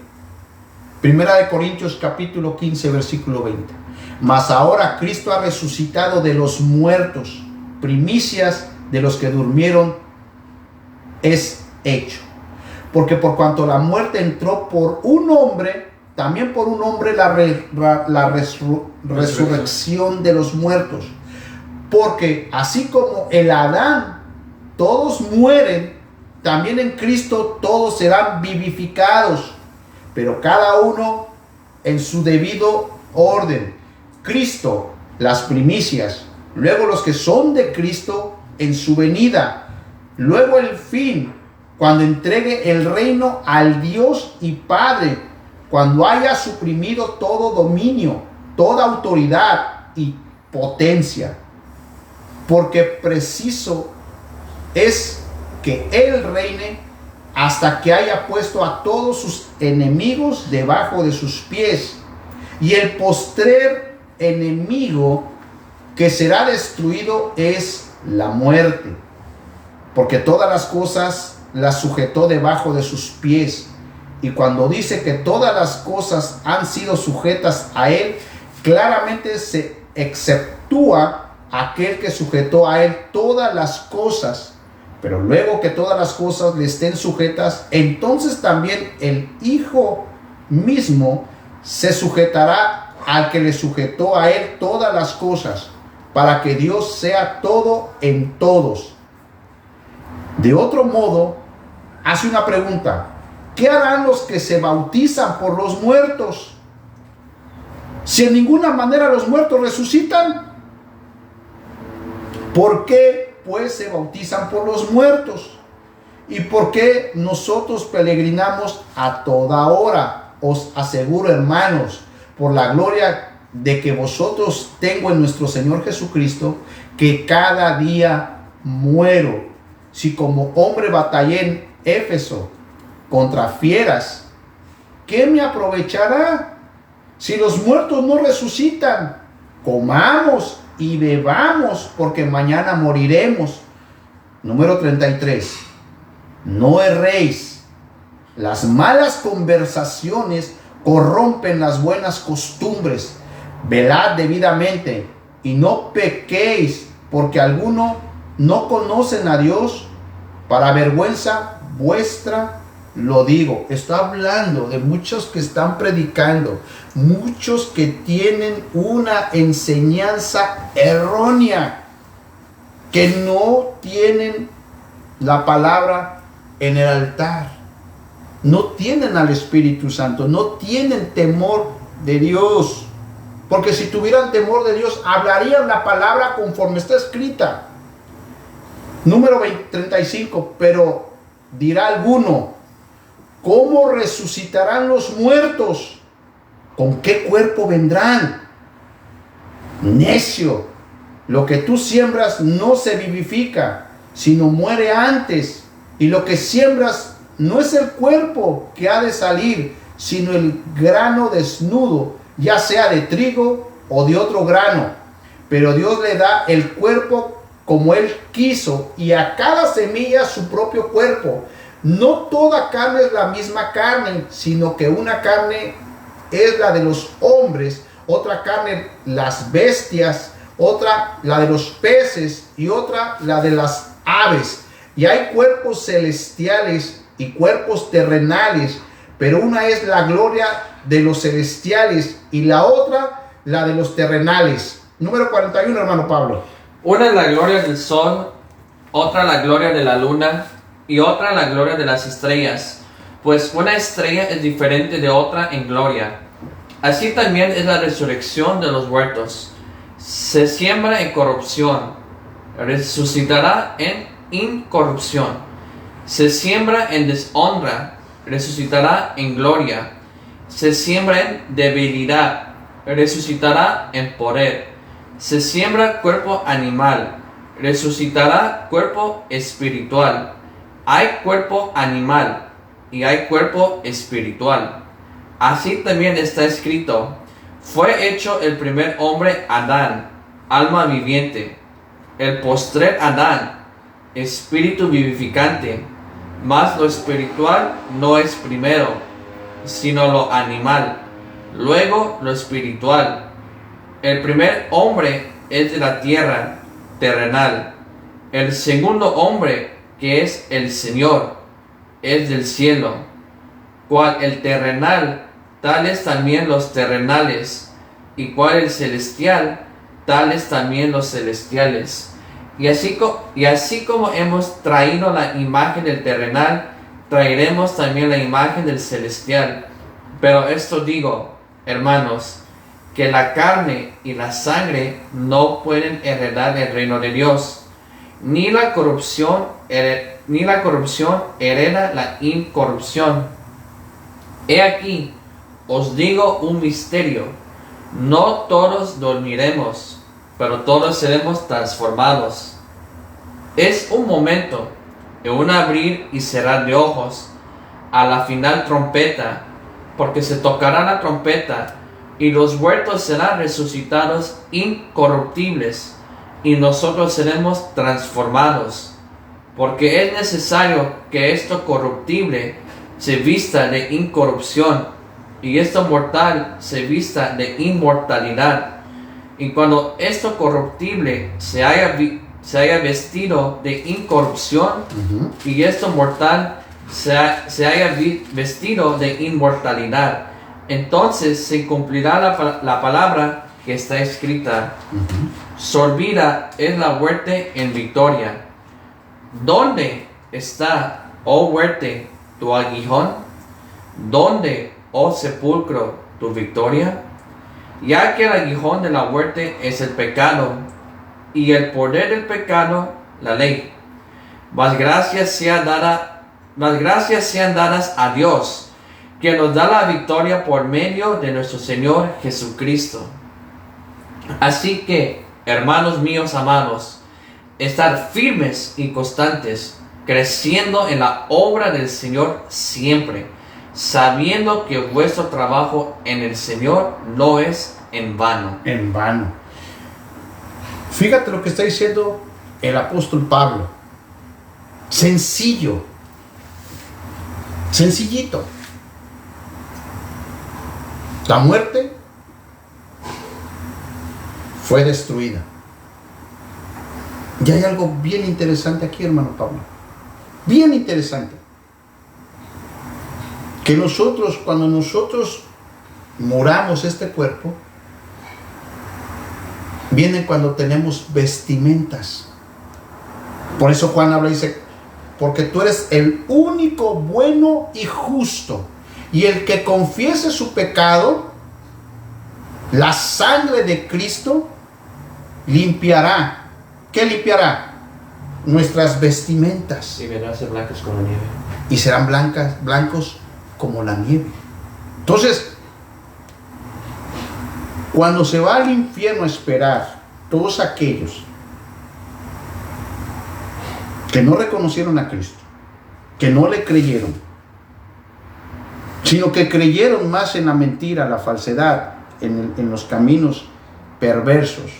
Primera de Corintios capítulo 15, versículo 20. Mas ahora Cristo ha resucitado de los muertos, primicias de los que durmieron es hecho. Porque por cuanto la muerte entró por un hombre, también por un hombre la resurrección de los muertos. Porque así como en Adán todos mueren, también en Cristo todos serán vivificados, pero cada uno en su debido orden. Cristo, las primicias, luego los que son de Cristo en su venida, luego el fin, cuando entregue el reino al Dios y Padre, cuando haya suprimido todo dominio, toda autoridad y potencia, porque preciso es que Él reine hasta que haya puesto a todos sus enemigos debajo de sus pies. Y el postrer enemigo que será destruido es la muerte, porque todas las cosas las sujetó debajo de sus pies. Y cuando dice que todas las cosas han sido sujetas a Él, claramente se exceptúa aquel que sujetó a él todas las cosas, pero luego que todas las cosas le estén sujetas, entonces también el Hijo mismo se sujetará al que le sujetó a él todas las cosas, para que Dios sea todo en todos. De otro modo, hace una pregunta: ¿qué harán los que se bautizan por los muertos? Si en ninguna manera los muertos resucitan, ¿por qué pues se bautizan por los muertos? ¿Y por qué nosotros peregrinamos a toda hora? Os aseguro, hermanos, por la gloria de que vosotros tengo en nuestro Señor Jesucristo, que cada día muero. Si como hombre batallé en Éfeso contra fieras, ¿qué me aprovechará? Si los muertos no resucitan, comamos y bebamos, porque mañana moriremos. Número 33. No erréis. Las malas conversaciones corrompen las buenas costumbres. Velad debidamente y no pequéis, porque algunos no conocen a Dios. Para vergüenza vuestra lo digo. Está hablando de muchos que están predicando, muchos que tienen una enseñanza errónea, que no tienen la palabra en el altar, no tienen al Espíritu Santo, no tienen temor de Dios. Porque si tuvieran temor de Dios, hablarían la palabra conforme está escrita. Número 35. Pero dirá alguno: ¿cómo resucitarán los muertos? ¿Con qué cuerpo vendrán? Necio, lo que tú siembras no se vivifica, sino muere antes. Y lo que siembras no es el cuerpo que ha de salir, sino el grano desnudo, ya sea de trigo o de otro grano. Pero Dios le da el cuerpo como Él quiso, y a cada semilla su propio cuerpo. No toda carne es la misma carne, sino que una carne es la de los hombres, otra carne las bestias, otra la de los peces y otra la de las aves. Y hay cuerpos celestiales y cuerpos terrenales, pero una es la gloria de los celestiales y la otra la de los terrenales. Número 41, hermano Pablo. Una es la gloria del sol, otra la gloria de la luna y otra la gloria de las estrellas, pues una estrella es diferente de otra en gloria. Así también es la resurrección de los muertos. Se siembra en corrupción, resucitará en incorrupción. Se siembra en deshonra, resucitará en gloria. Se siembra en debilidad, resucitará en poder. Se siembra cuerpo animal, resucitará cuerpo espiritual. Hay cuerpo animal y hay cuerpo espiritual. Así también está escrito: fue hecho el primer hombre Adán, alma viviente; el postrer Adán, espíritu vivificante. Mas lo espiritual no es primero, sino lo animal, luego lo espiritual. El primer hombre es de la tierra, terrenal. El segundo hombre, que es el Señor, es del cielo. Cual el terrenal, tales también los terrenales, y cual el celestial, tales también los celestiales. Y así como hemos traído la imagen del terrenal, traeremos también la imagen del celestial. Pero esto digo, hermanos, que la carne y la sangre no pueden heredar el reino de Dios, ni la corrupción hereda la incorrupción. He aquí, os digo un misterio: no todos dormiremos, pero todos seremos transformados. Es un momento, en un abrir y cerrar de ojos, a la final trompeta, porque se tocará la trompeta, y los muertos serán resucitados incorruptibles, y nosotros seremos transformados. Porque es necesario que esto corruptible se vista de incorrupción, y esto mortal se vista de inmortalidad. Y cuando esto corruptible se haya vestido de incorrupción, y esto mortal se haya vestido de inmortalidad, entonces se cumplirá la palabra que está escrita. Sorbida es la muerte en victoria. ¿Dónde está, oh muerte, tu aguijón? ¿Dónde, oh sepulcro, tu victoria? Ya que el aguijón de la muerte es el pecado, y el poder del pecado, la ley. Mas gracias sean dadas a Dios, que nos da la victoria por medio de nuestro Señor Jesucristo. Así que, hermanos míos amados, estar firmes y constantes, creciendo en la obra del Señor siempre, sabiendo que vuestro trabajo en el Señor no es en vano. En vano. Fíjate lo que está diciendo el apóstol Pablo. Sencillo. Sencillito. La muerte fue destruida. Y hay algo bien interesante aquí, hermano Pablo. Bien interesante. Que nosotros, cuando nosotros moramos este cuerpo, viene cuando tenemos vestimentas. Por eso Juan habla y dice, porque tú eres el único bueno y justo, y el que confiese su pecado, la sangre de Cristo limpiará. ¿Qué limpiará? Nuestras vestimentas. Y vendrán a ser blancas como la nieve. Y serán blancos como la nieve. Entonces, cuando se va al infierno a esperar todos aquellos que no reconocieron a Cristo, que no le creyeron, sino que creyeron más en la mentira, la falsedad, en los caminos perversos,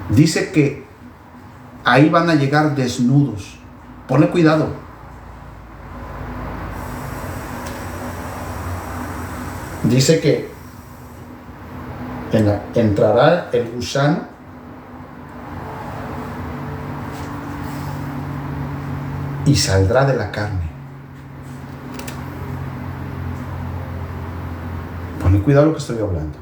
dice que ahí van a llegar desnudos. Ponle cuidado. Dice que entrará el gusano y saldrá de la carne. Ponle cuidado lo que estoy hablando.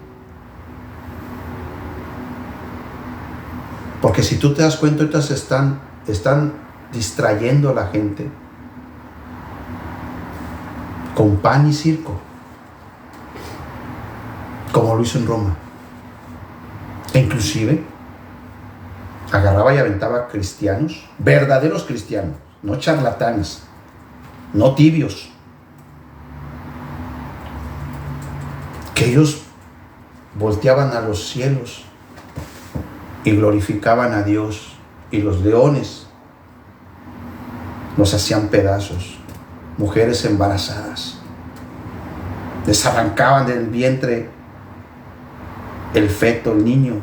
Porque si tú te das cuenta, ahorita se están distrayendo a la gente con pan y circo, como lo hizo en Roma. E inclusive agarraba y aventaba cristianos, verdaderos cristianos, no charlatanes, no tibios, que ellos volteaban a los cielos y glorificaban a Dios, y los leones los hacían pedazos. Mujeres embarazadas les arrancaban del vientre el feto, el niño,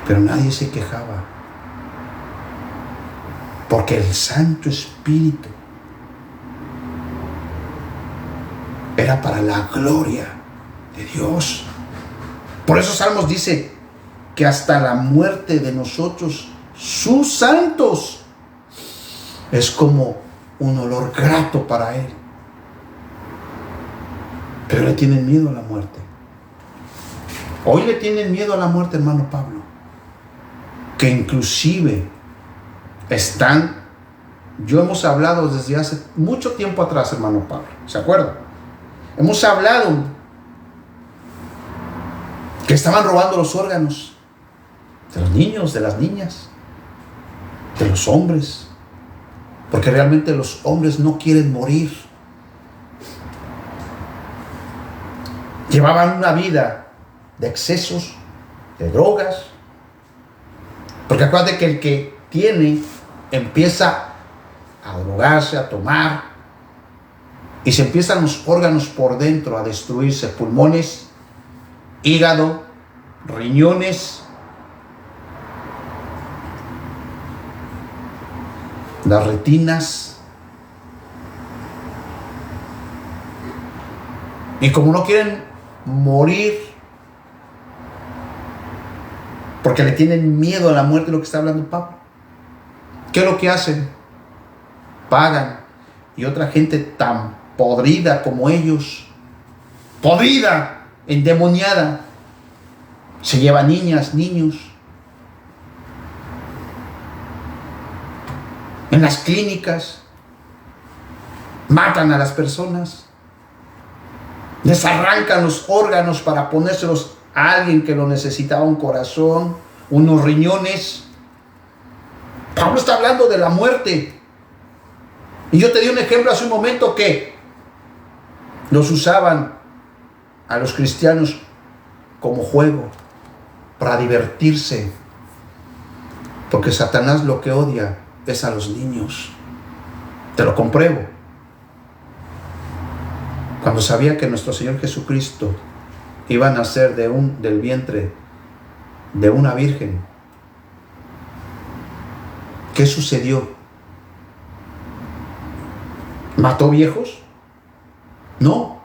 pero nadie se quejaba, porque el Santo Espíritu era para la gloria de Dios. Por eso Salmos dice que hasta la muerte de nosotros, sus santos, es como un olor grato para Él. Pero le tienen miedo a la muerte. Hoy le tienen miedo a la muerte, hermano Pablo, que inclusive yo hemos hablado desde hace mucho tiempo atrás, hermano Pablo, ¿se acuerdan? Hemos hablado que estaban robando los órganos de los niños, de las niñas, de los hombres, porque realmente los hombres no quieren morir. Llevaban una vida de excesos, de drogas, porque acuérdate que el que tiene empieza a drogarse, a tomar, y se empiezan los órganos por dentro a destruirse: pulmones, hígado, riñones, las retinas. Y como no quieren morir, porque le tienen miedo a la muerte, lo que está hablando Pablo. ¿Qué es lo que hacen? Pagan. Y otra gente tan podrida como ellos, podrida, endemoniada, se lleva niñas, niños. En las clínicas matan a las personas, les arrancan los órganos para ponérselos a alguien que lo necesitaba, un corazón, unos riñones. Pablo está hablando de la muerte. Y yo te di un ejemplo hace un momento que los usaban a los cristianos como juego, para divertirse, porque Satanás lo que odia es a los niños. Te lo compruebo. Cuando sabía que nuestro Señor Jesucristo iba a nacer del vientre de una virgen, ¿qué sucedió? ¿Mató viejos? No,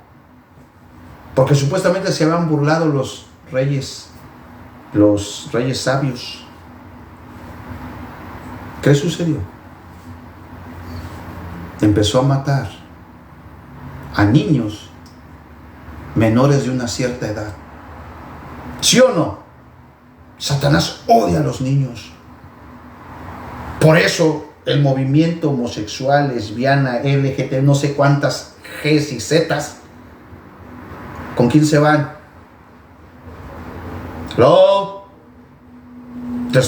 porque supuestamente se habían burlado los reyes sabios. ¿Qué sucedió? Empezó a matar a niños menores de una cierta edad. ¿Sí o no? Satanás odia a los niños. Por eso el movimiento homosexual, lesbiana, LGBT, no sé cuántas Gs y Zs, ¿con quién se van? Los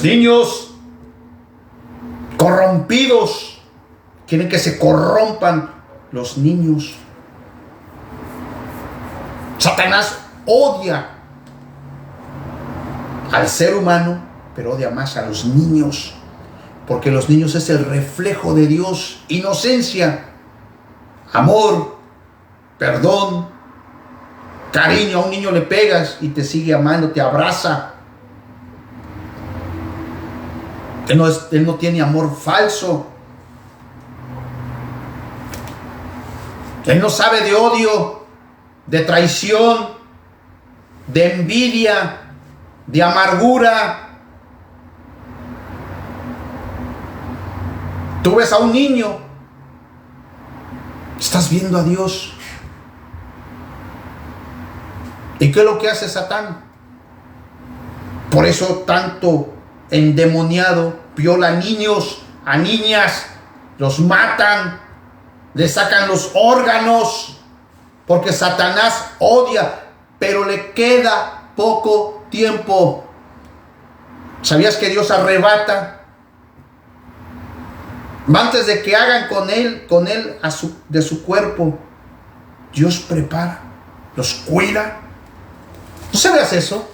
niños corrompidos. Quieren que se corrompan los niños. Satanás odia al ser humano, pero odia más a los niños, porque los niños es el reflejo de Dios. Inocencia, amor, perdón, cariño. A un niño le pegas y te sigue amando, te abraza. Él no tiene amor falso. Él no sabe de odio, de traición, de envidia, de amargura. Tú ves a un niño, estás viendo a Dios. ¿Y qué es lo que hace Satán? Por eso tanto endemoniado, viola a niños, a niñas, los matan, le sacan los órganos, porque Satanás odia, pero le queda poco tiempo. ¿Sabías que Dios arrebata? Antes de que hagan con él de su cuerpo, Dios prepara, los cuida. ¿No sabías eso?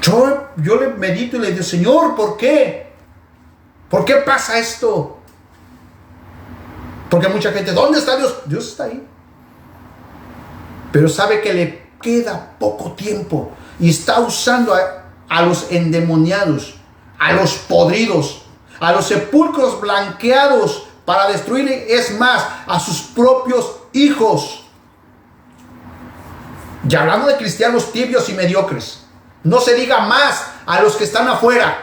Yo le medito y le digo, Señor, ¿por qué? ¿Por qué pasa esto? Porque mucha gente, ¿dónde está Dios? Dios está ahí. Pero sabe que le queda poco tiempo y está usando a los endemoniados, a los podridos, a los sepulcros blanqueados para destruir, es más, a sus propios hijos. Y hablando de cristianos tibios y mediocres, no se diga más a los que están afuera,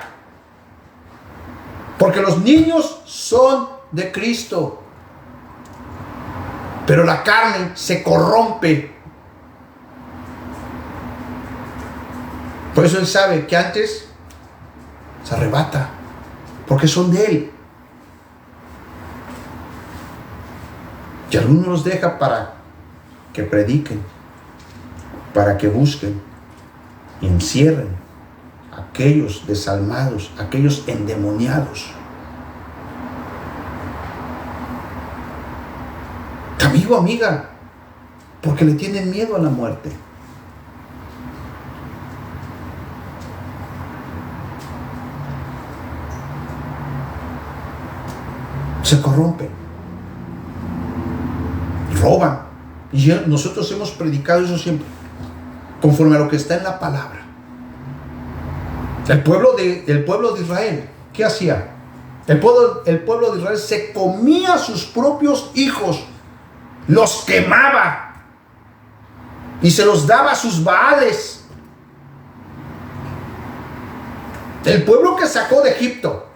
porque los niños son de Cristo, pero la carne se corrompe. Por eso Él sabe que antes se arrebata, porque son de Él. Y algunos los deja para que prediquen, para que busquen y encierren a aquellos desalmados, a aquellos endemoniados. Amigo, amiga, porque le tienen miedo a la muerte. Se corrompen, roban. Y nosotros hemos predicado eso siempre, conforme a lo que está en la palabra. El pueblo de Israel, ¿qué hacía? El pueblo de Israel se comía a sus propios hijos, los quemaba. y se los daba a sus baales. El pueblo que sacó de Egipto.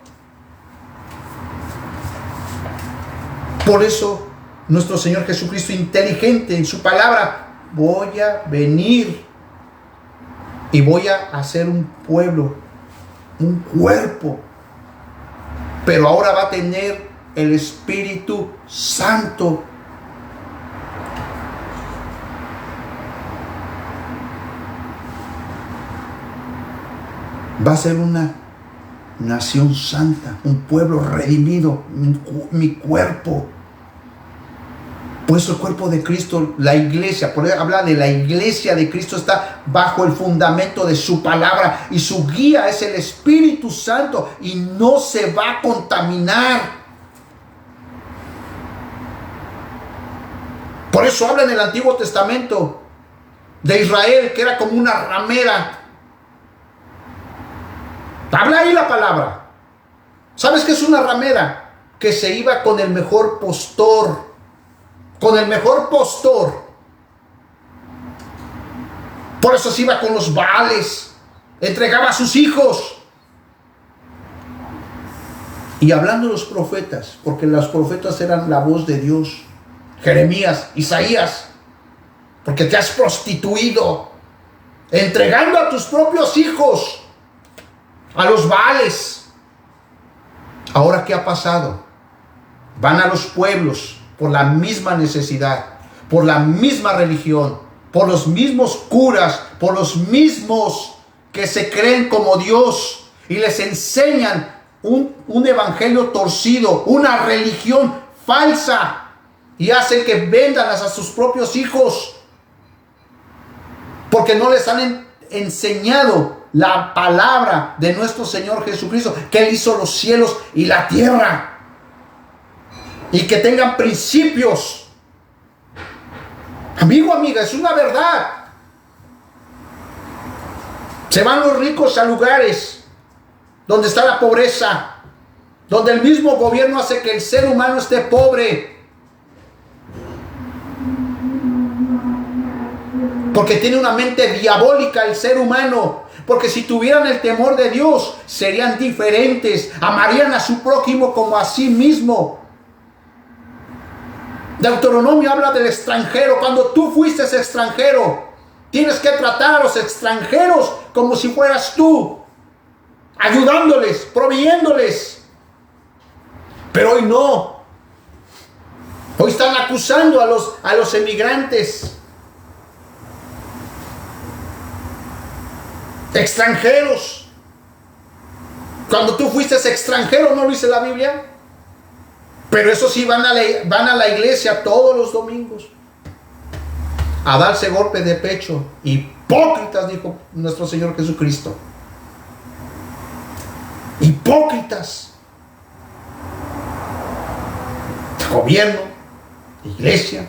Por eso nuestro Señor Jesucristo, inteligente en su palabra, voy a venir y voy a hacer un pueblo, un cuerpo, pero ahora va a tener el Espíritu Santo. Va a ser una nación santa, un pueblo redimido, mi cuerpo. Por eso el cuerpo de Cristo, la iglesia, por eso habla de la iglesia de Cristo, está bajo el fundamento de su palabra y su guía es el Espíritu Santo y no se va a contaminar. Por eso habla en el Antiguo Testamento de Israel, que era como una ramera. Habla ahí la palabra. ¿Sabes qué es una ramera? Que se iba con el mejor postor. Con el mejor postor. Por eso se iba con los baales. Entregaba a sus hijos. Y hablando de los profetas, porque los profetas eran la voz de Dios. Jeremías, Isaías, porque te has prostituido, entregando a tus propios hijos a los baales. Ahora, ¿qué ha pasado? Van a los pueblos por la misma necesidad, por la misma religión, por los mismos curas, por los mismos que se creen como Dios y les enseñan un evangelio torcido, una religión falsa, y hacen que vendan a sus propios hijos porque no les han enseñado la palabra de nuestro Señor Jesucristo, que Él hizo los cielos y la tierra, y que tengan principios. Amigo, amiga, es una verdad. Se van los ricos a lugares donde está la pobreza, donde el mismo gobierno hace que el ser humano esté pobre, porque tiene una mente diabólica el ser humano. Porque si tuvieran el temor de Dios, serían diferentes, amarían a su prójimo como a sí mismo. Deuteronomio habla del extranjero. Cuando tú fuiste extranjero, tienes que tratar a los extranjeros como si fueras tú, ayudándoles, proveyéndoles. Pero hoy no. Hoy están acusando a los emigrantes, extranjeros. Cuando tú fuiste extranjero, ¿no lo dice la Biblia? Pero eso sí, van a la iglesia todos los domingos a darse golpe de pecho. Hipócritas, dijo nuestro Señor Jesucristo. Hipócritas. Gobierno, iglesia,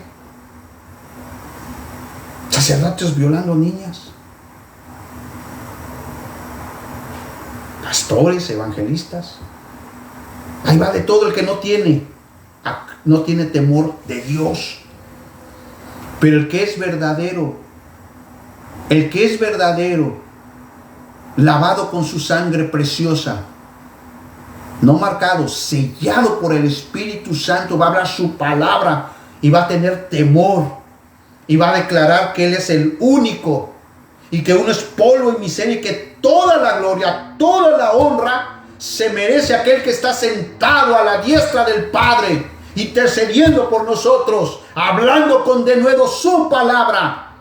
sacerdotes violando niñas, pastores, evangelistas. Ahí va de todo el que no tiene temor de Dios. Pero el que es verdadero, lavado con su sangre preciosa, no marcado, sellado por el Espíritu Santo, va a hablar su palabra y va a tener temor y va a declarar que Él es el único y que uno es polvo y miseria y que toda la gloria, toda la honra se merece aquel que está sentado a la diestra del Padre, intercediendo por nosotros, hablando con denuedo su palabra.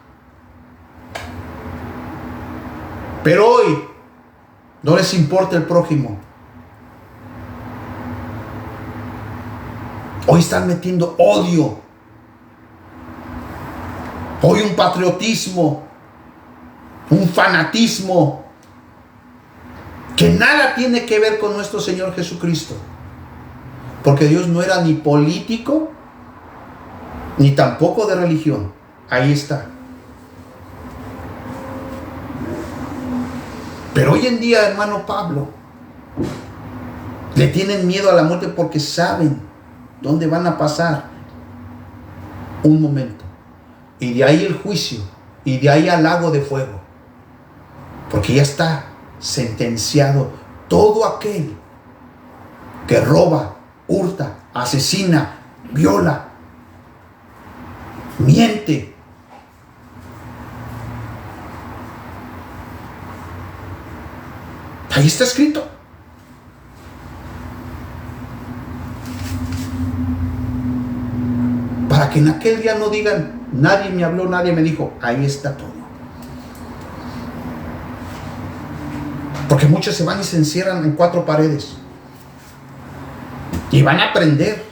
Pero hoy no les importa el prójimo. Hoy están metiendo odio. Hoy un patriotismo, un fanatismo que nada tiene que ver con nuestro Señor Jesucristo. Porque Dios no era ni político, ni tampoco de religión. Ahí está. Pero hoy en día, hermano Pablo, le tienen miedo a la muerte porque saben dónde van a pasar un momento. Y de ahí el juicio. y de ahí al lago de fuego. Porque ya está sentenciado todo aquel que roba, hurta, asesina, viola, miente. Ahí está escrito. Para que en aquel día no digan, nadie me habló, nadie me dijo. Ahí está todo. Porque muchos se van y se encierran en 4 paredes. Y van a aprender.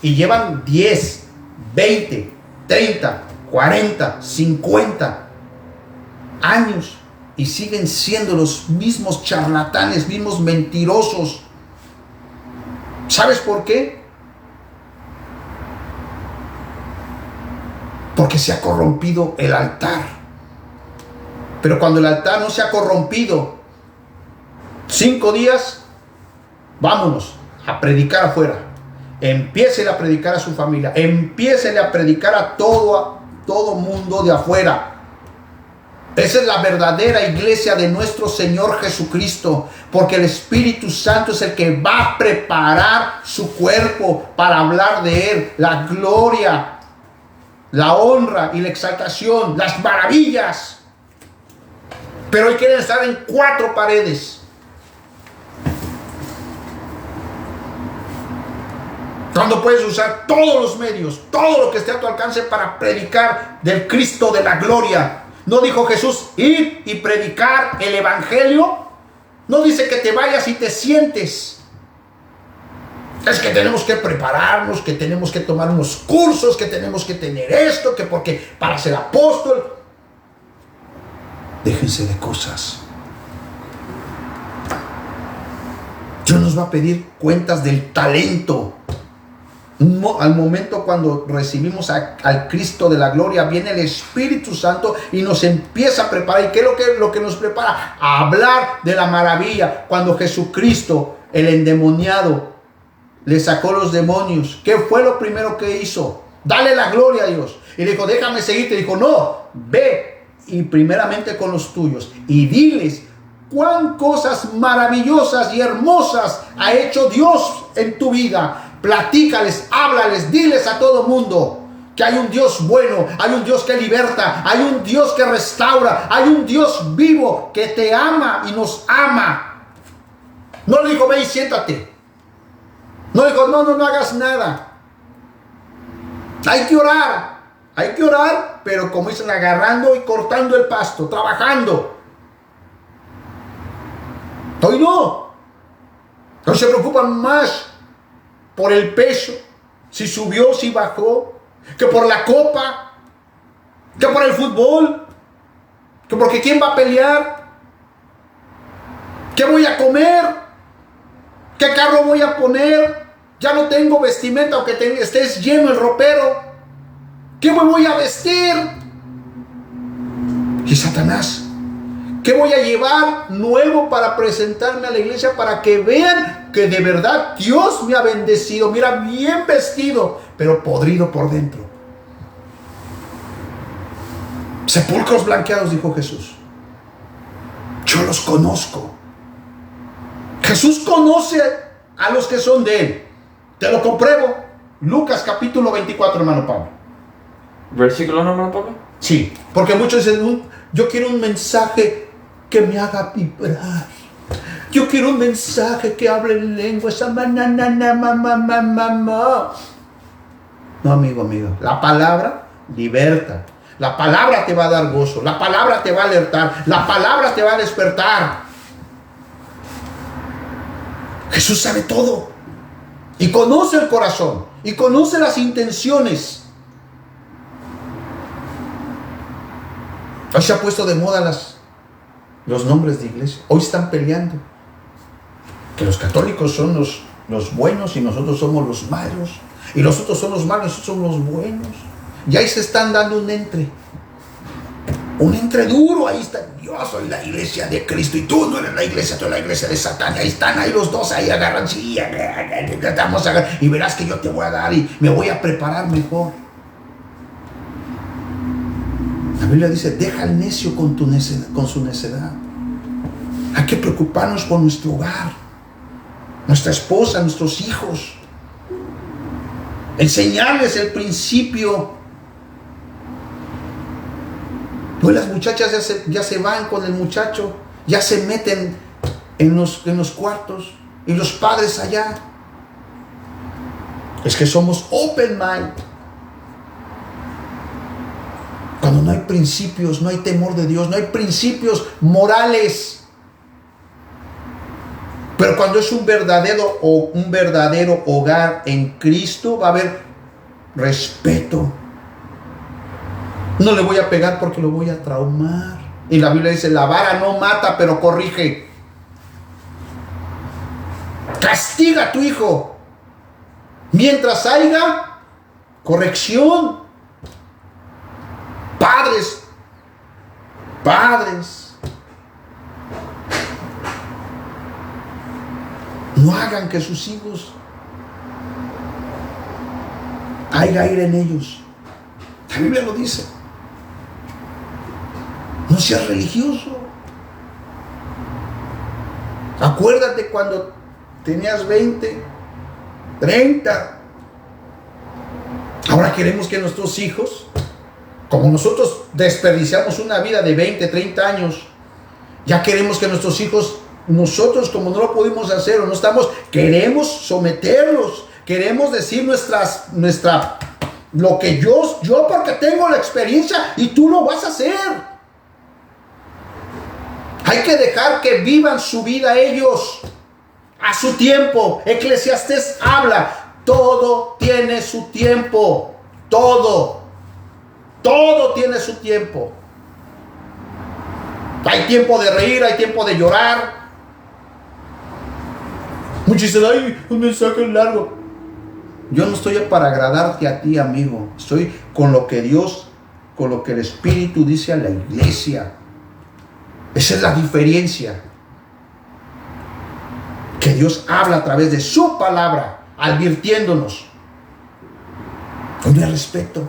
Y llevan 10, 20, 30, 40, 50 años. Y siguen siendo los mismos charlatanes, mismos mentirosos. ¿Sabes por qué? Porque se ha corrompido el altar. Pero cuando el altar no se ha corrompido, 5 días, vámonos a predicar afuera. Empiece a predicar a su familia. Empiece a predicar a todo mundo de afuera. Esa es la verdadera iglesia de nuestro Señor Jesucristo, porque el Espíritu Santo es el que va a preparar su cuerpo para hablar de Él, la gloria, la honra y la exaltación, las maravillas. Pero hoy quieren estar en 4 paredes. Cuando puedes usar todos los medios, todo lo que esté a tu alcance para predicar del Cristo de la gloria. ¿No dijo Jesús, ir y predicar el evangelio? No dice que te vayas y te sientes. Es que tenemos que prepararnos, que tenemos que tomar unos cursos, que tenemos que tener esto, que porque para ser apóstol. Déjense de cosas. Dios nos va a pedir cuentas del talento. Al momento cuando recibimos al Cristo de la gloria, viene el Espíritu Santo y nos empieza a preparar. ¿Y qué es lo que nos prepara? A hablar de la maravilla. Cuando Jesucristo, el endemoniado, le sacó los demonios, ¿qué fue lo primero que hizo? Dale la gloria a Dios. Y le dijo, déjame seguirte. Dijo, no, ve y primeramente con los tuyos y diles cuán cosas maravillosas y hermosas ha hecho Dios en tu vida. Platícales, háblales, diles a todo mundo que hay un Dios bueno, hay un Dios que liberta, hay un Dios que restaura, hay un Dios vivo que te ama y nos ama. No le dijo, ve y siéntate. No le dijo, no hagas nada. Hay que orar, pero como dicen, agarrando y cortando el pasto, trabajando. Hoy no se preocupan más por el peso, si subió, si bajó, que por la copa, que por el fútbol, que porque quién va a pelear, qué voy a comer, qué carro voy a poner, ya no tengo vestimenta aunque estés lleno el ropero, qué me voy a vestir. Y Satanás, ¿qué voy a llevar nuevo para presentarme a la iglesia para que vean que de verdad Dios me ha bendecido? Mira, bien vestido, pero podrido por dentro. Sepulcros blanqueados, dijo Jesús. Yo los conozco. Jesús conoce a los que son de Él. Te lo compruebo. Lucas capítulo 24, hermano Pablo. ¿Versículo, hermano Pablo? Sí, porque muchos dicen, yo quiero un mensaje que me haga vibrar. Yo quiero un mensaje que hable en lenguas. No, amigo. La palabra liberta. La palabra te va a dar gozo. La palabra te va a alertar. La palabra te va a despertar. Jesús sabe todo. Y conoce el corazón. Y conoce las intenciones. Hoy se ha puesto de moda los nombres de iglesia. Hoy están peleando. Que los católicos son los buenos y nosotros somos los malos. Y los otros son los malos y nosotros somos los buenos. Y ahí se están dando un entre duro. Ahí está, yo soy la iglesia de Cristo y tú no eres la iglesia, tú eres la iglesia de Satán. Ahí están, ahí los dos, ahí agarran, sí, vamos a agarrar, y verás que yo te voy a dar y me voy a preparar mejor. La Biblia dice, deja al necio con su necedad. Hay que preocuparnos por nuestro hogar, nuestra esposa, nuestros hijos. Enseñarles el principio. Pues las muchachas ya se van con el muchacho, ya se meten en los cuartos, y los padres allá. Es que somos open mind. Cuando no hay principios, no hay temor de Dios, no hay principios morales. Pero cuando es un verdadero hogar en Cristo, va a haber respeto. No le voy a pegar porque lo voy a traumar. Y la Biblia dice, la vara no mata, pero corrige. Castiga a tu hijo mientras haya corrección. Padres, no hagan que sus hijos haya ira en ellos. La Biblia lo dice. No seas religioso. Acuérdate cuando tenías 20, 30. Ahora queremos que nuestros hijos, como nosotros desperdiciamos una vida de 20, 30 años, ya queremos que nuestros hijos, nosotros como no lo pudimos hacer o no estamos, queremos someterlos, queremos decir lo que yo porque tengo la experiencia y tú lo vas a hacer. Hay que dejar que vivan su vida ellos a su tiempo. Eclesiastés habla, todo tiene su tiempo, todo tiene su tiempo. Hay tiempo de reír, hay tiempo de llorar. Muchos dicen, ay, un mensaje largo. Yo no estoy para agradarte a ti, amigo. Estoy con lo que Dios, con lo que el Espíritu dice a la iglesia. Esa es la diferencia. Que Dios habla a través de su palabra, advirtiéndonos. Hoy no hay respeto.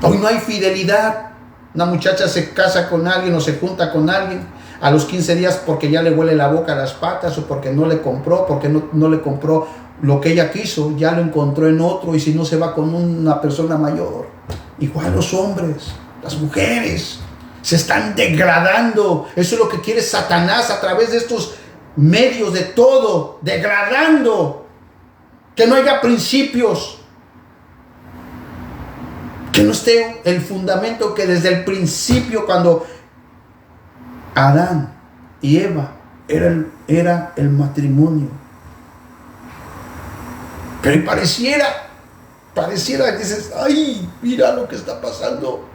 Hoy no hay fidelidad. Una muchacha se casa con alguien o se junta con alguien a los 15 días porque ya le huele la boca a las patas, o porque no le compró, porque no le compró lo que ella quiso, ya lo encontró en otro, y si no se va con una persona mayor. Igual los hombres, las mujeres se están degradando. Eso es lo que quiere Satanás a través de estos medios, de todo, degradando. Que no haya principios, que no esté el fundamento que desde el principio, cuando Adán y Eva era el matrimonio. Pero pareciera que dices, ay, mira lo que está pasando.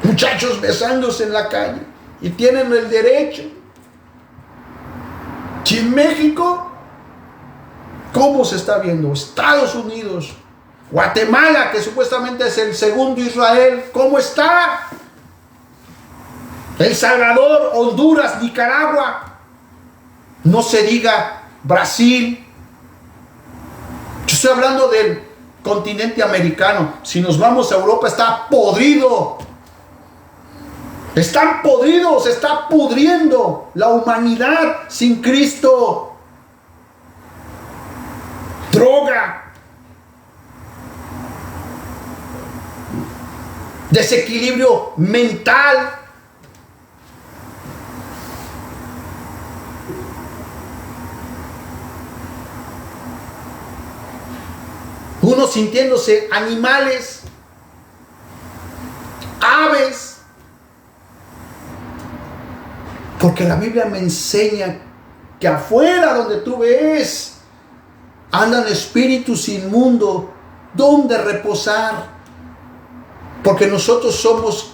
Muchachos besándose en la calle y tienen el derecho. Si en México, ¿cómo se está viendo? Estados Unidos, Guatemala, que supuestamente es el segundo Israel, ¿cómo está? El Salvador, Honduras, Nicaragua, no se diga Brasil. Yo estoy hablando del continente americano. Si nos vamos a Europa, está podrido. Están podridos, se está pudriendo la humanidad sin Cristo. Droga, desequilibrio mental. Unos sintiéndose animales, aves. Porque la Biblia me enseña que afuera donde tú ves andan espíritus inmundos, donde reposar. Porque nosotros somos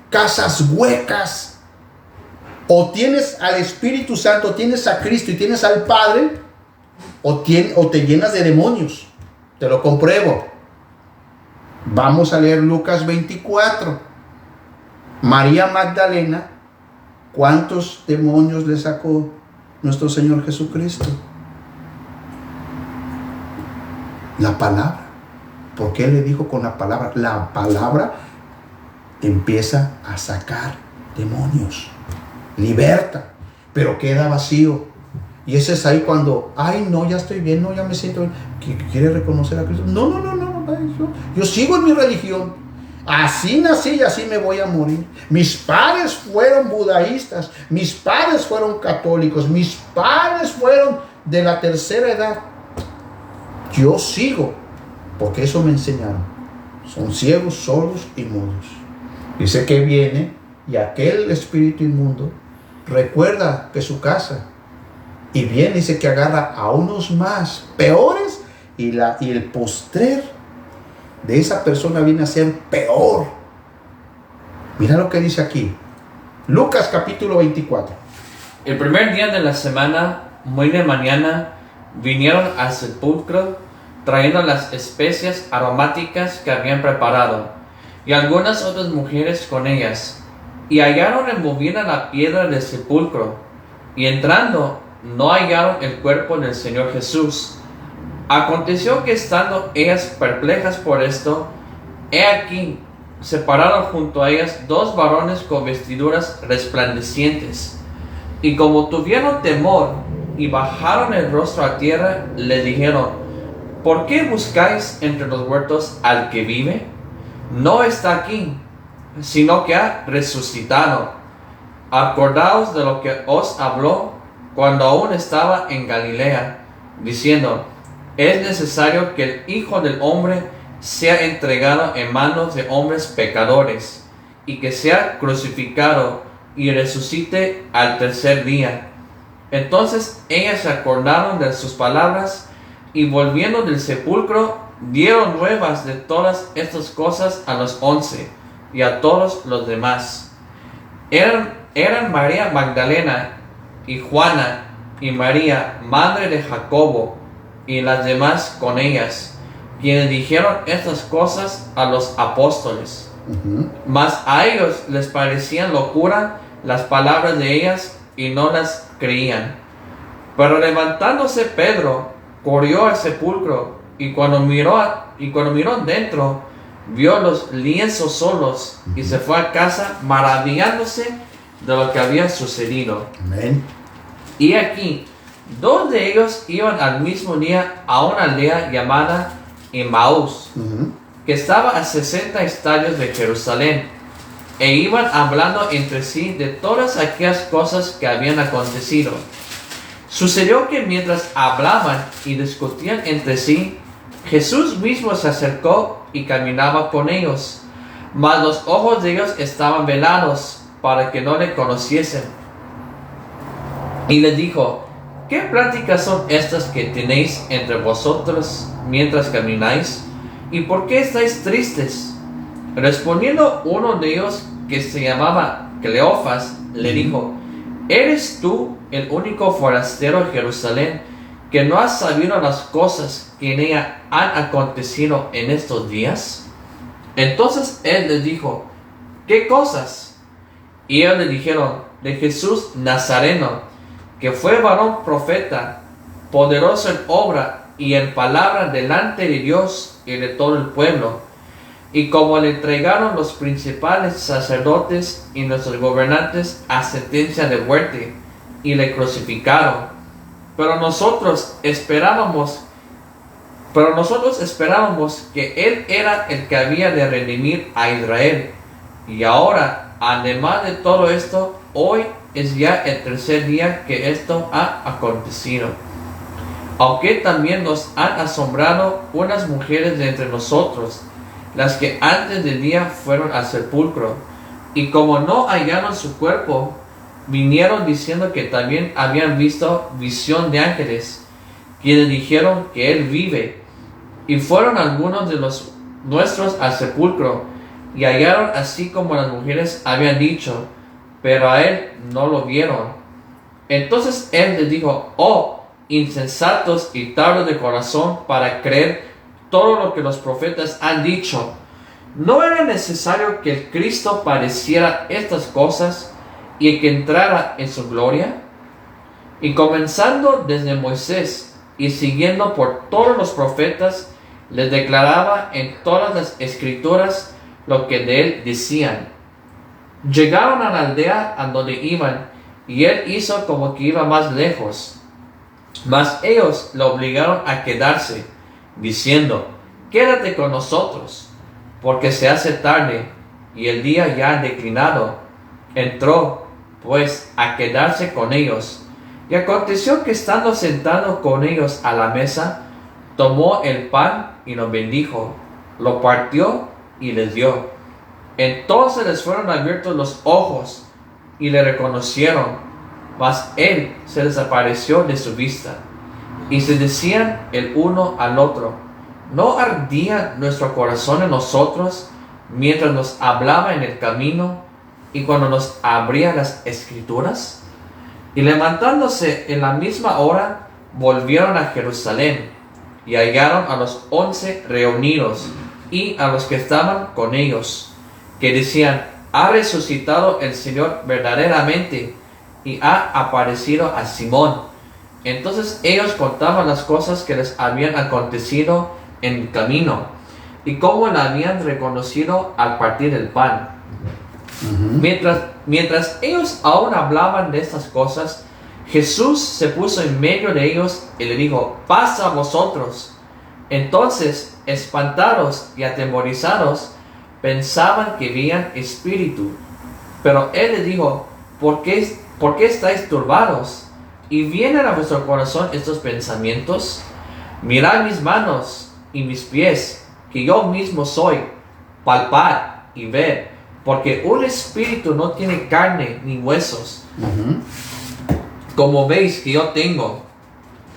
casas huecas. O tienes al Espíritu Santo, tienes a Cristo y tienes al Padre, o te llenas de demonios. Te lo compruebo. Vamos a leer Lucas 24. María Magdalena, ¿cuántos demonios le sacó nuestro Señor Jesucristo? La palabra. Porque Él le dijo con la palabra. La palabra empieza a sacar demonios, liberta, pero queda vacío. Y ese es ahí cuando, ay, no, ya estoy bien, no, ya me siento bien. ¿Quiere reconocer a Cristo? No, yo sigo en mi religión. Así nací y así me voy a morir. Mis padres fueron budaístas, mis padres fueron católicos, mis padres fueron de la tercera edad. Yo sigo, porque eso me enseñaron. Son ciegos, sordos y mudos. Dice que viene y aquel espíritu inmundo recuerda que su casa, y viene, dice que agarra a unos más peores, y el postrer de esa persona viene a ser peor. Mira lo que dice aquí, Lucas capítulo 24. El primer día de la semana, muy de mañana, vinieron al sepulcro trayendo las especias aromáticas que habían preparado, y algunas otras mujeres con ellas, y hallaron removida la piedra del sepulcro, y entrando no hallaron el cuerpo del Señor Jesús. Aconteció que estando ellas perplejas por esto, he aquí, se pararon junto a ellas dos varones con vestiduras resplandecientes, y como tuvieron temor y bajaron el rostro a tierra, le dijeron: ¿por qué buscáis entre los muertos al que vive? No está aquí, sino que ha resucitado. Acordaos de lo que os habló cuando aún estaba en Galilea, diciendo: es necesario que el Hijo del Hombre sea entregado en manos de hombres pecadores, y que sea crucificado y resucite al tercer día. Entonces ellas se acordaron de sus palabras, y volviendo del sepulcro, dieron nuevas de todas estas cosas a los 11 y a todos los demás. Eran María Magdalena y Juana y María, madre de Jacobo, y las demás con ellas, quienes dijeron estas cosas a los apóstoles. Mas a ellos les parecían locura las palabras de ellas, y no las creían. Pero levantándose Pedro, corrió al sepulcro, y cuando miró dentro, vio los lienzos solos, y se fue a casa maravillándose de lo que había sucedido. Amén. Y aquí, dos de ellos iban al mismo día a una aldea llamada Emaús, que estaba a 60 estadios de Jerusalén, e iban hablando entre sí de todas aquellas cosas que habían acontecido. Sucedió que mientras hablaban y discutían entre sí, Jesús mismo se acercó y caminaba con ellos, mas los ojos de ellos estaban velados para que no le conociesen. Y les dijo: ¿qué pláticas son estas que tenéis entre vosotros mientras camináis? ¿Y por qué estáis tristes? Respondiendo uno de ellos, que se llamaba Cleofas, le dijo: ¿eres tú el único forastero de Jerusalén que no has sabido las cosas que en ella han acontecido en estos días? Entonces él les dijo: ¿qué cosas? Y ellos le dijeron: de Jesús Nazareno, que fue varón profeta, poderoso en obra y en palabra delante de Dios y de todo el pueblo. Y como le entregaron los principales sacerdotes y nuestros gobernantes a sentencia de muerte, y le crucificaron. Pero nosotros esperábamos que él era el que había de redimir a Israel. Y ahora, además de todo esto, hoy es ya el tercer día que esto ha acontecido. Aunque también nos han asombrado unas mujeres de entre nosotros, las que antes del día fueron al sepulcro, y como no hallaron su cuerpo, vinieron diciendo que también habían visto visión de ángeles, quienes dijeron que él vive. Y fueron algunos de los nuestros al sepulcro, y hallaron así como las mujeres habían dicho, pero a él no lo vieron. Entonces él les dijo: oh, insensatos y tardos de corazón para creer todo lo que los profetas han dicho. ¿No era necesario que el Cristo padeciera estas cosas y que entrara en su gloria? Y comenzando desde Moisés y siguiendo por todos los profetas, les declaraba en todas las escrituras lo que de él decían. Llegaron a la aldea a donde iban, y él hizo como que iba más lejos. Mas ellos lo obligaron a quedarse, diciendo: quédate con nosotros, porque se hace tarde, y el día ya ha declinado. Entró, pues, a quedarse con ellos. Y aconteció que estando sentado con ellos a la mesa, tomó el pan y lo bendijo, lo partió y les dio. Entonces les fueron abiertos los ojos y le reconocieron, mas él se desapareció de su vista. Y se decían el uno al otro: ¿no ardía nuestro corazón en nosotros mientras nos hablaba en el camino y cuando nos abría las escrituras? Y levantándose en la misma hora, volvieron a Jerusalén, y hallaron a los 11 reunidos, y a los que estaban con ellos, que decían: ha resucitado el Señor verdaderamente, y ha aparecido a Simón. Entonces ellos contaban las cosas que les habían acontecido en el camino, y cómo la habían reconocido al partir el pan. Mientras ellos aún hablaban de estas cosas, Jesús se puso en medio de ellos y le dijo: paz a vosotros. Entonces, espantados y atemorizados, pensaban que veían espíritu. Pero él les dijo: ¿Por qué estáis turbados? ¿Y vienen a vuestro corazón estos pensamientos? Mirad mis manos y mis pies, que yo mismo soy. Palpad y ved, porque un espíritu no tiene carne ni huesos, como veis que yo tengo.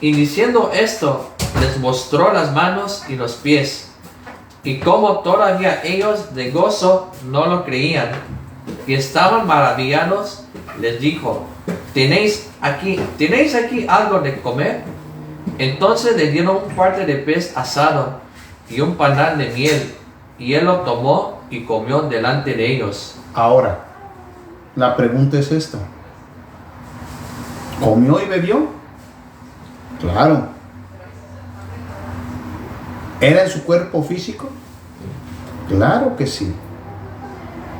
Y diciendo esto, les mostró las manos y los pies. Y como todavía ellos de gozo no lo creían, y estaban maravillados, les dijo: ¿Tenéis aquí algo de comer? Entonces le dieron un parte de pez asado y un panal de miel, y él lo tomó y comió delante de ellos. Ahora, la pregunta es esta: ¿comió y bebió? Claro. ¿Era en su cuerpo físico? Claro que sí.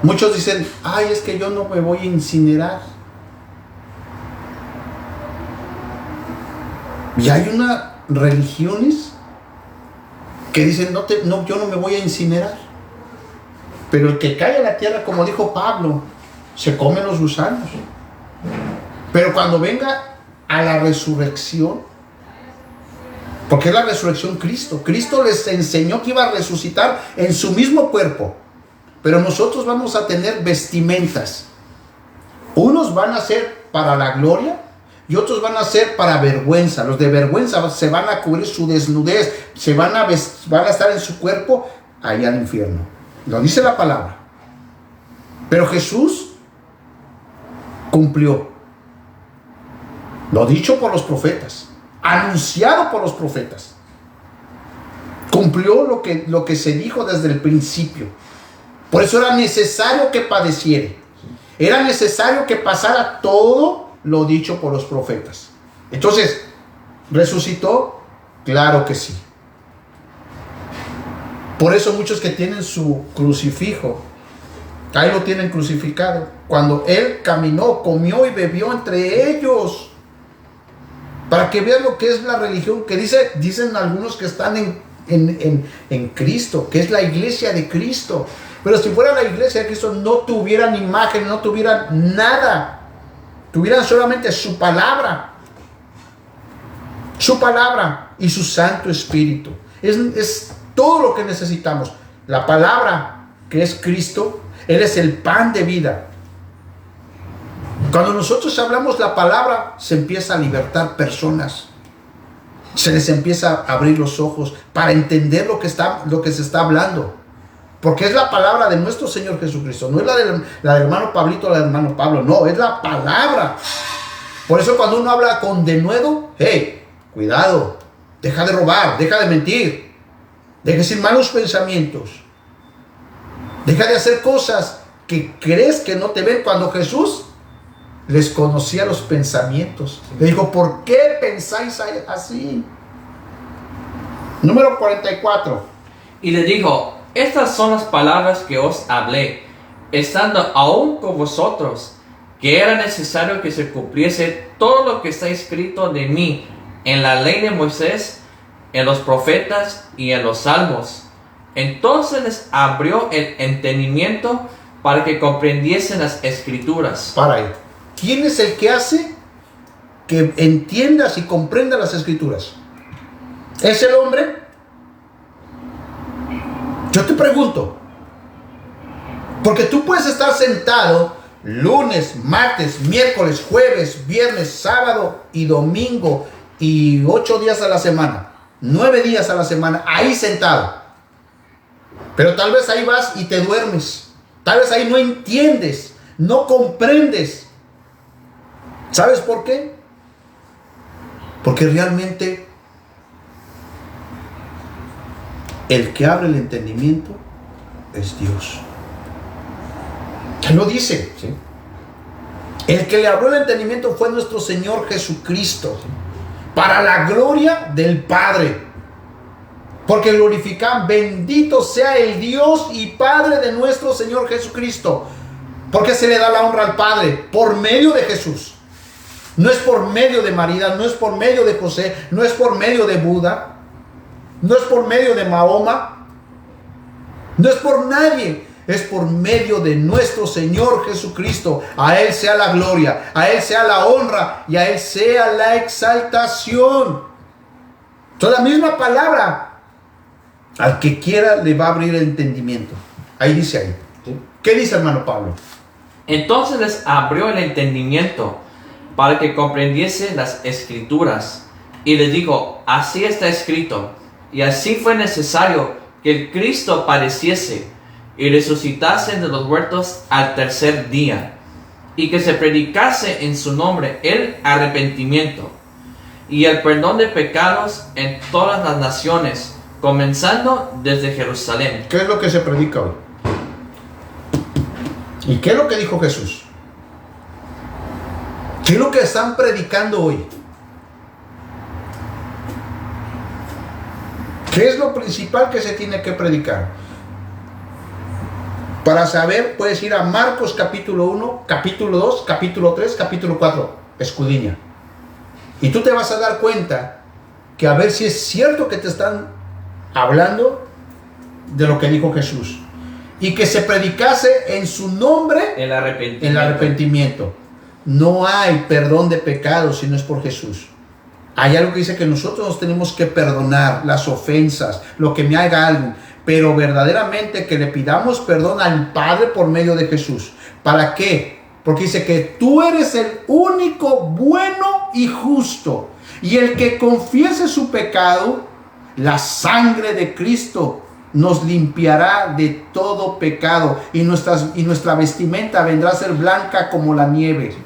Muchos dicen: ay, es que yo no me voy a incinerar. Y hay unas religiones que dicen: no, yo no me voy a incinerar. Pero el que cae a la tierra, como dijo Pablo, se comen los gusanos. Pero cuando venga a la resurrección, porque es la resurrección Cristo. Cristo les enseñó que iba a resucitar en su mismo cuerpo. Pero nosotros vamos a tener vestimentas. Unos van a ser para la gloria y otros van a ser para vergüenza. Los de vergüenza se van a cubrir su desnudez, van a estar en su cuerpo allá al infierno. Lo dice la palabra. Pero Jesús cumplió lo dicho por los profetas, anunciado por los profetas. Cumplió lo que se dijo desde el principio. Por eso era necesario que padeciera. Era necesario que pasara todo lo dicho por los profetas. Entonces, ¿resucitó? Claro que sí. Por eso muchos que tienen su crucifijo, ahí lo tienen crucificado. Cuando Él caminó, comió y bebió entre ellos. Para que vean lo que es la religión, que dicen algunos que están en Cristo, que es la iglesia de Cristo. Pero si fuera la iglesia de Cristo, no tuvieran imagen, no tuvieran nada. Tuvieran solamente su palabra y su Santo Espíritu. Es todo lo que necesitamos. La palabra, que es Cristo, Él es el pan de vida. Cuando nosotros hablamos la palabra, se empieza a libertar personas. Se les empieza a abrir los ojos para entender lo que se está hablando. Porque es la palabra de nuestro Señor Jesucristo. No es la del hermano Pablito o la del hermano Pablo. No, es la palabra. Por eso cuando uno habla con denuedo, hey, cuidado. Deja de robar, deja de mentir. Deja de decir malos pensamientos. Deja de hacer cosas que crees que no te ven. Cuando Jesús les conocía los pensamientos, le dijo: ¿por qué pensáis así? Número 44. Y le dijo, estas son las palabras que os hablé, estando aún con vosotros, que era necesario que se cumpliese todo lo que está escrito de mí en la ley de Moisés, en los profetas y en los salmos. Entonces les abrió el entendimiento para que comprendiesen las escrituras. Para ahí. ¿Quién es el que hace que entiendas y comprendas las escrituras? ¿Es el hombre? Yo te pregunto. Porque tú puedes estar sentado lunes, martes, miércoles, jueves, viernes, sábado y domingo y 8 días a la semana, 9 días a la semana, ahí sentado. Pero tal vez ahí vas y te duermes. Tal vez ahí no entiendes, no comprendes. ¿Sabes por qué? Porque realmente el que abre el entendimiento es Dios. Él lo dice, ¿sí? El que le abrió el entendimiento fue nuestro Señor Jesucristo, ¿sí? Para la gloria del Padre. Porque glorifican, bendito sea el Dios y Padre de nuestro Señor Jesucristo. Porque se le da la honra al Padre por medio de Jesús. No es por medio de María, no es por medio de José, no es por medio de Buda, no es por medio de Mahoma, no es por nadie, es por medio de nuestro Señor Jesucristo. A Él sea la gloria, a Él sea la honra y a Él sea la exaltación. Entonces la misma palabra, al que quiera le va a abrir el entendimiento. Ahí dice ahí. ¿Sí? ¿Qué dice hermano Pablo? Entonces les abrió el entendimiento para que comprendiese las escrituras. Y les dijo, así está escrito. Y así fue necesario que el Cristo padeciese y resucitase de los muertos al tercer día. Y que se predicase en su nombre el arrepentimiento y el perdón de pecados en todas las naciones, comenzando desde Jerusalén. ¿Qué es lo que se predica hoy? ¿Y qué es lo que dijo Jesús? ¿Qué es lo que están predicando hoy? ¿Qué es lo principal que se tiene que predicar? Para saber, puedes ir a Marcos capítulo 1, capítulo 2, capítulo 3, capítulo 4, escudriña. Y tú te vas a dar cuenta que a ver si es cierto que te están hablando de lo que dijo Jesús. Y que se predicase en su nombre el arrepentimiento. El arrepentimiento. No hay perdón de pecados si no es por Jesús. Hay algo que dice que nosotros nos tenemos que perdonar las ofensas, lo que me haga alguien, pero verdaderamente que le pidamos perdón al Padre por medio de Jesús. ¿Para qué? Porque dice que tú eres el único bueno y justo, y el que confiese su pecado, la sangre de Cristo nos limpiará de todo pecado, y nuestra vestimenta vendrá a ser blanca como la nieve.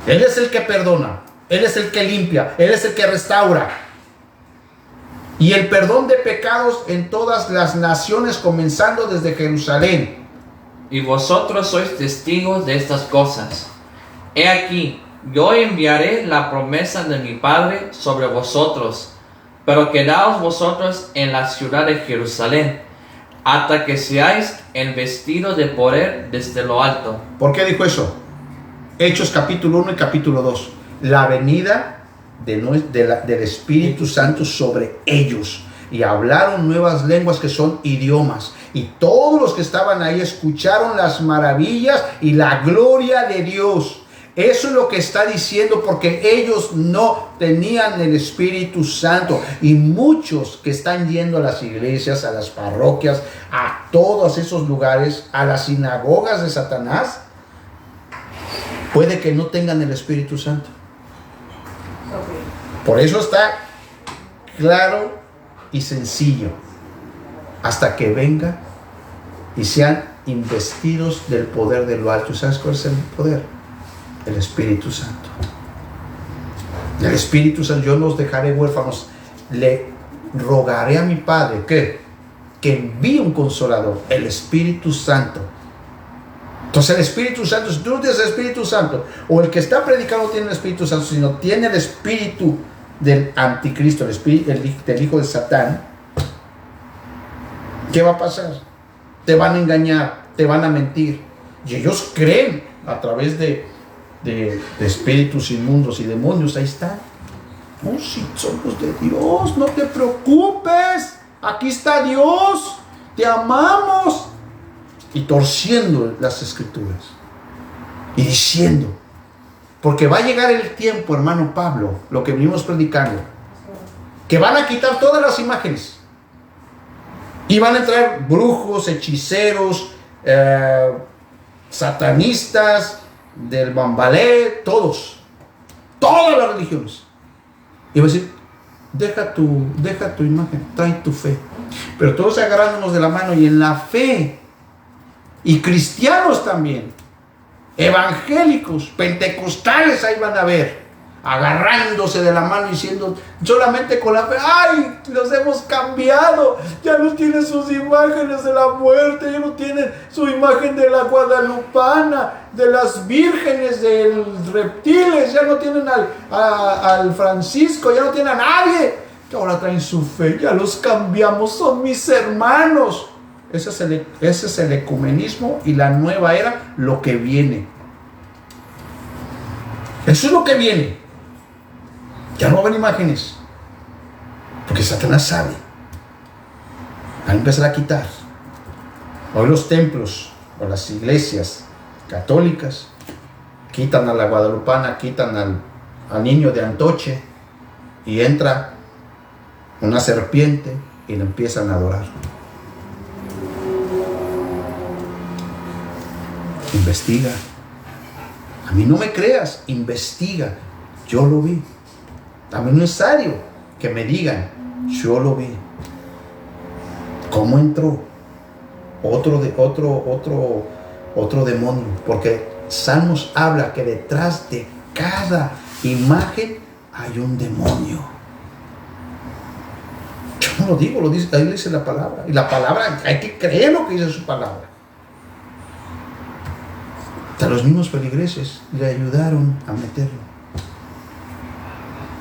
Él es el que perdona, Él es el que limpia, Él es el que restaura. Y el perdón de pecados en todas las naciones, comenzando desde Jerusalén. Y vosotros sois testigos de estas cosas. He aquí, yo enviaré la promesa de mi Padre sobre vosotros, pero quedaos vosotros en la ciudad de Jerusalén, hasta que seáis investidos de poder desde lo alto. ¿Por qué dijo eso? Hechos capítulo 1 y capítulo 2. La venida del Espíritu Santo sobre ellos. Y hablaron nuevas lenguas que son idiomas. Y todos los que estaban ahí escucharon las maravillas y la gloria de Dios. Eso es lo que está diciendo, porque ellos no tenían el Espíritu Santo. Y muchos que están yendo a las iglesias, a las parroquias, a todos esos lugares, a las sinagogas de Satanás, puede que no tengan el Espíritu Santo. Por eso está claro y sencillo. Hasta que venga y sean investidos del poder de lo alto. ¿Sabes cuál es el poder? El Espíritu Santo. El Espíritu Santo. Yo no los dejaré huérfanos. Le rogaré a mi Padre que envíe un consolador, el Espíritu Santo. Entonces el Espíritu Santo, si tú no tienes el Espíritu Santo, o el que está predicando tiene el Espíritu Santo, sino tiene el Espíritu del anticristo, el espíritu del hijo de Satán, ¿qué va a pasar? Te van a engañar, te van a mentir. Y ellos creen a través de espíritus inmundos y demonios. Ahí está. Oh, sí, somos de Dios, no te preocupes. Aquí está Dios, te amamos. Y torciendo las escrituras. Y diciendo, porque va a llegar el tiempo, hermano Pablo, lo que venimos predicando, que van a quitar todas las imágenes. Y van a entrar brujos, hechiceros, satanistas, del bambalé, todas las religiones. Y va a decir, deja tu imagen, trae tu fe. Pero todos agarrándonos de la mano y en la fe, y cristianos también, evangélicos, pentecostales, ahí van a ver, agarrándose de la mano y diciendo, solamente con la fe, ¡ay! Los hemos cambiado, ya no tienen sus imágenes de la muerte, ya no tienen su imagen de la guadalupana, de las vírgenes, de reptiles, ya no tienen al Francisco, ya no tienen a nadie, ahora traen su fe, ya los cambiamos, son mis hermanos. Ese es el ecumenismo y la nueva era, lo que viene. Eso es lo que viene. Ya no van imágenes, porque Satanás sabe. Va a empezar a quitar. Hoy los templos o las iglesias católicas quitan a la guadalupana, quitan al niño de Antoche, y entra una serpiente y lo empiezan a adorar. Investiga. A mí no me creas, investiga. Yo lo vi. A mí no es necesario que me digan, yo lo vi. ¿Cómo entró? Otro demonio. Porque Salmos habla que detrás de cada imagen hay un demonio. Yo no lo digo, lo dice, ahí dice la palabra. Y la palabra, hay que creer lo que dice su palabra. Hasta los mismos feligreses le ayudaron a meterlo.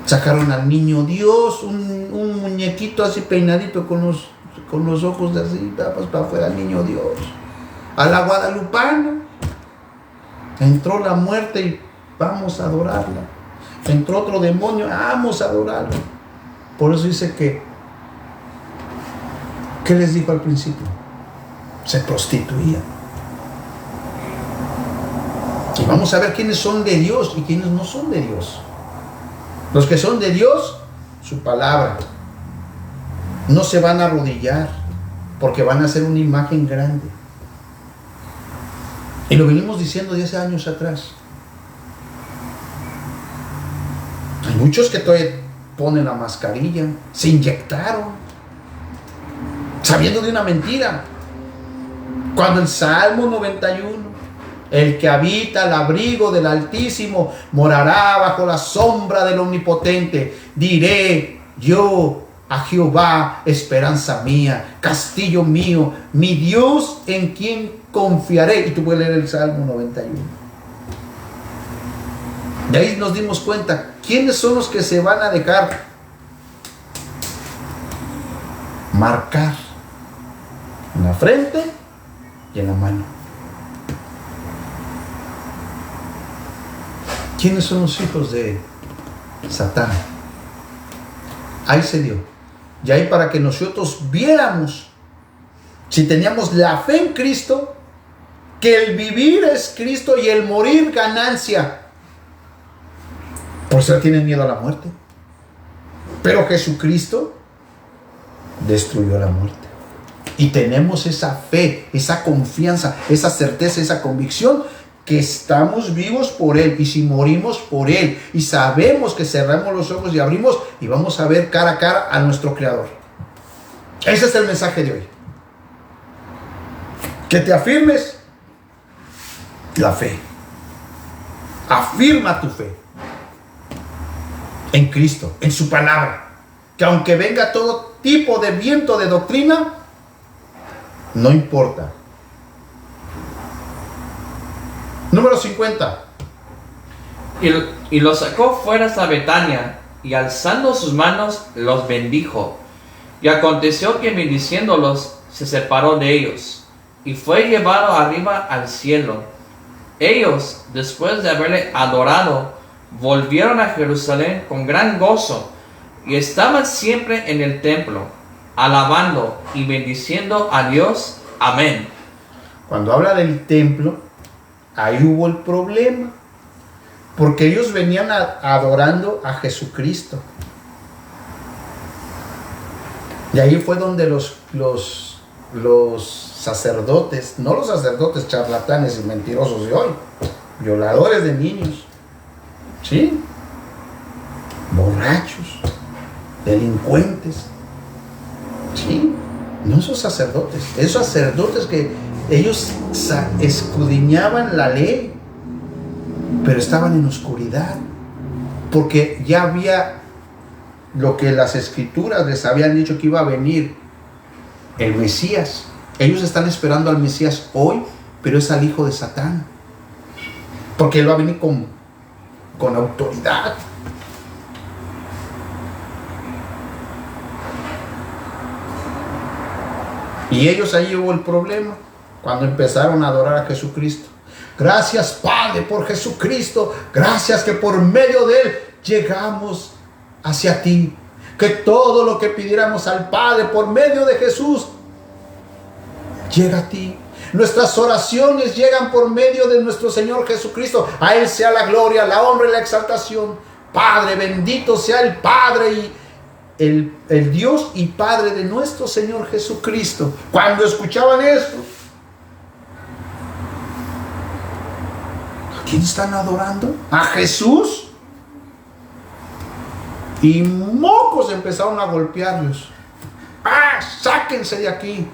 Sacaron al niño Dios, un muñequito así peinadito con los ojos de así, pues para afuera, el niño Dios. A la guadalupana. Entró la muerte y vamos a adorarla. Entró otro demonio, vamos a adorarlo. Por eso dice que, ¿qué les dijo al principio? Se prostituía. Y vamos a ver quiénes son de Dios y quiénes no son de Dios. Los que son de Dios, su palabra. No se van a arrodillar porque van a hacer una imagen grande. Y lo venimos diciendo de hace años atrás. Hay muchos que todavía ponen la mascarilla, se inyectaron, sabiendo de una mentira. Cuando el Salmo 91, el que habita al abrigo del Altísimo morará bajo la sombra del Omnipotente. Diré yo a Jehová, esperanza mía, castillo mío, mi Dios en quien confiaré. Y tú puedes leer el Salmo 91. De ahí nos dimos cuenta quiénes son los que se van a dejar marcar en la frente y en la mano. ¿Quiénes son los hijos de Satán? Ahí se dio. Y ahí para que nosotros viéramos, si teníamos la fe en Cristo, que el vivir es Cristo y el morir ganancia. Por eso tienen miedo a la muerte. Pero Jesucristo destruyó la muerte. Y tenemos esa fe, esa confianza, esa certeza, esa convicción que estamos vivos por Él, y si morimos por Él, y sabemos que cerramos los ojos y abrimos y vamos a ver cara a cara a nuestro Creador. Ese es el mensaje de hoy. Que te afirmes la fe. Afirma tu fe en Cristo, en su palabra. Que aunque venga todo tipo de viento de doctrina, no importa. Número 50. Y lo sacó fuera hasta Betania, y alzando sus manos los bendijo. Y aconteció que bendiciéndolos se separó de ellos y fue llevado arriba al cielo. Ellos, después de haberle adorado, volvieron a Jerusalén con gran gozo y estaban siempre en el templo, alabando y bendiciendo a Dios. Amén. Cuando habla del templo, ahí hubo el problema, porque ellos venían adorando a Jesucristo. Y ahí fue donde los sacerdotes, no los sacerdotes charlatanes y mentirosos de hoy, violadores de niños, ¿sí? Borrachos, delincuentes, ¿sí? No esos sacerdotes que ellos escudriñaban la ley, pero estaban en oscuridad, porque ya había lo que las escrituras les habían dicho que iba a venir, el Mesías. Ellos están esperando al Mesías hoy, pero es al hijo de Satán, porque él va a venir con autoridad. Y ellos, ahí hubo el problema cuando empezaron a adorar a Jesucristo. Gracias, Padre, por Jesucristo. Gracias que por medio de él llegamos hacia ti. Que todo lo que pidiéramos al Padre por medio de Jesús llega a ti. Nuestras oraciones llegan por medio de nuestro Señor Jesucristo. A él sea la gloria, la honra y la exaltación. Padre, bendito sea el Padre y el Dios y Padre de nuestro Señor Jesucristo. Cuando escuchaban esto, ¿a quién están adorando? ¿A Jesús? Y mocos empezaron a golpearlos. ¡Ah! ¡Sáquense de aquí!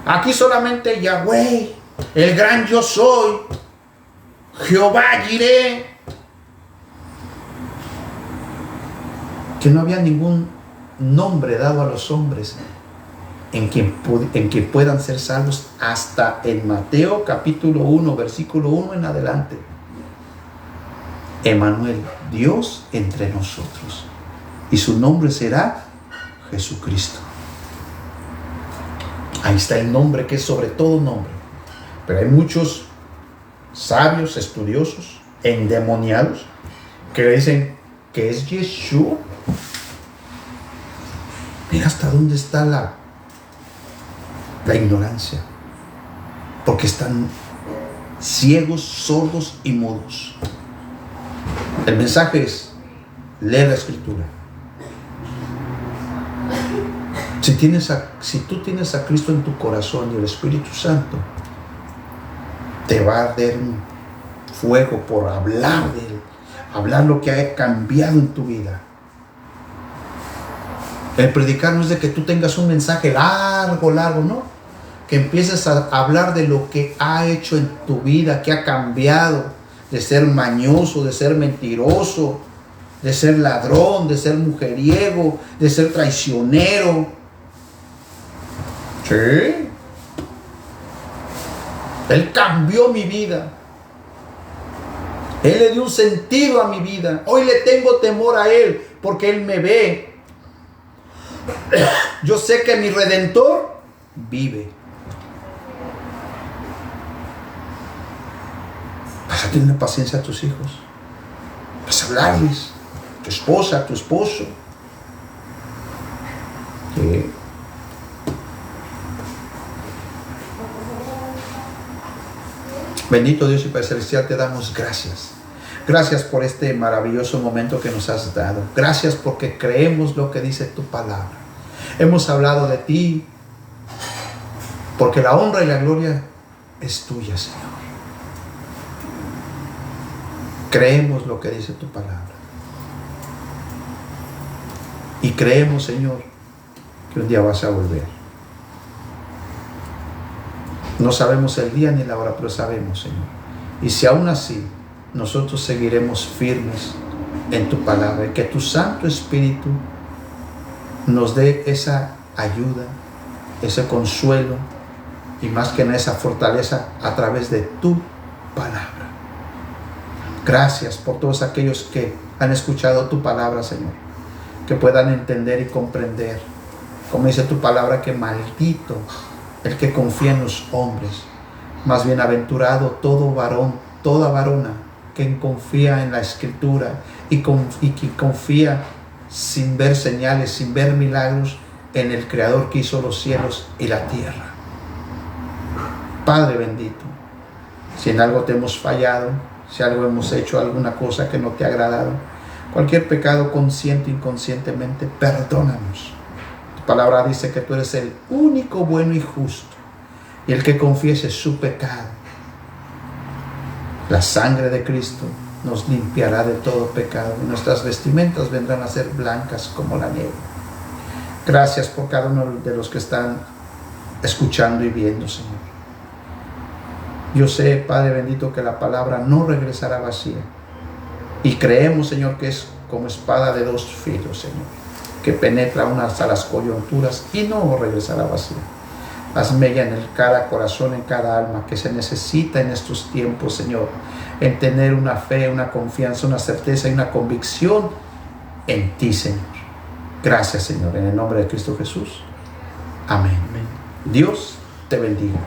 Aquí solamente Yahweh, el gran yo soy, Jehová Jireh. Que no había ningún nombre dado a los hombres en quien puedan ser salvos, hasta en Mateo capítulo 1, versículo 1 en adelante. Emmanuel, Dios entre nosotros, y su nombre será Jesucristo. Ahí está el nombre que es sobre todo nombre. Pero hay muchos sabios, estudiosos, endemoniados, que dicen que es Yeshua. Mira hasta dónde está la ignorancia, porque están ciegos, sordos y mudos. El mensaje es: lee la escritura. Si tú tienes a Cristo en tu corazón y el Espíritu Santo, te va a arder un fuego por hablar de él, hablar lo que ha cambiado en tu vida. El predicar no es de que tú tengas un mensaje largo, no. Que empieces a hablar de lo que ha hecho en tu vida, que ha cambiado, de ser mañoso, de ser mentiroso, de ser ladrón, de ser mujeriego, de ser traicionero. Sí. Él cambió mi vida. Él le dio un sentido a mi vida. Hoy le tengo temor a Él porque Él me ve. Yo sé que mi Redentor vive. Vas a tener paciencia a tus hijos. Vas a hablarles. A tu esposa, a tu esposo. ¿Sí? Bendito Dios y Padre Celestial, te damos gracias. Gracias por este maravilloso momento que nos has dado. Gracias porque creemos lo que dice tu palabra. Hemos hablado de ti, porque la honra y la gloria es tuya, Señor. Creemos lo que dice tu palabra. Y creemos, Señor, que un día vas a volver. No sabemos el día ni la hora, pero sabemos, Señor. Y si aún así nosotros seguiremos firmes en tu palabra, y que tu Santo Espíritu nos dé esa ayuda, ese consuelo y más que nada esa fortaleza a través de tu palabra. Gracias por todos aquellos que han escuchado tu palabra, Señor, que puedan entender y comprender, como dice tu palabra, que maldito el que confía en los hombres, más bienaventurado todo varón, toda varona que confía en la Escritura y que confía sin ver señales, sin ver milagros, en el Creador que hizo los cielos y la tierra. Padre bendito, si en algo te hemos fallado, si algo hemos hecho, alguna cosa que no te ha agradado, cualquier pecado consciente o inconscientemente, perdónanos. Tu palabra dice que tú eres el único bueno y justo, y el que confiese su pecado, la sangre de Cristo nos limpiará de todo pecado, y nuestras vestimentas vendrán a ser blancas como la nieve. Gracias por cada uno de los que están escuchando y viendo, Señor. Yo sé, Padre bendito, que la palabra no regresará vacía. Y creemos, Señor, que es como espada de dos filos, Señor, que penetra aún hasta las coyunturas y no regresará vacía. Haz mella en cada corazón, en cada alma, que se necesita en estos tiempos, Señor, en tener una fe, una confianza, una certeza y una convicción en ti, Señor. Gracias, Señor, en el nombre de Cristo Jesús. Amén. Dios te bendiga.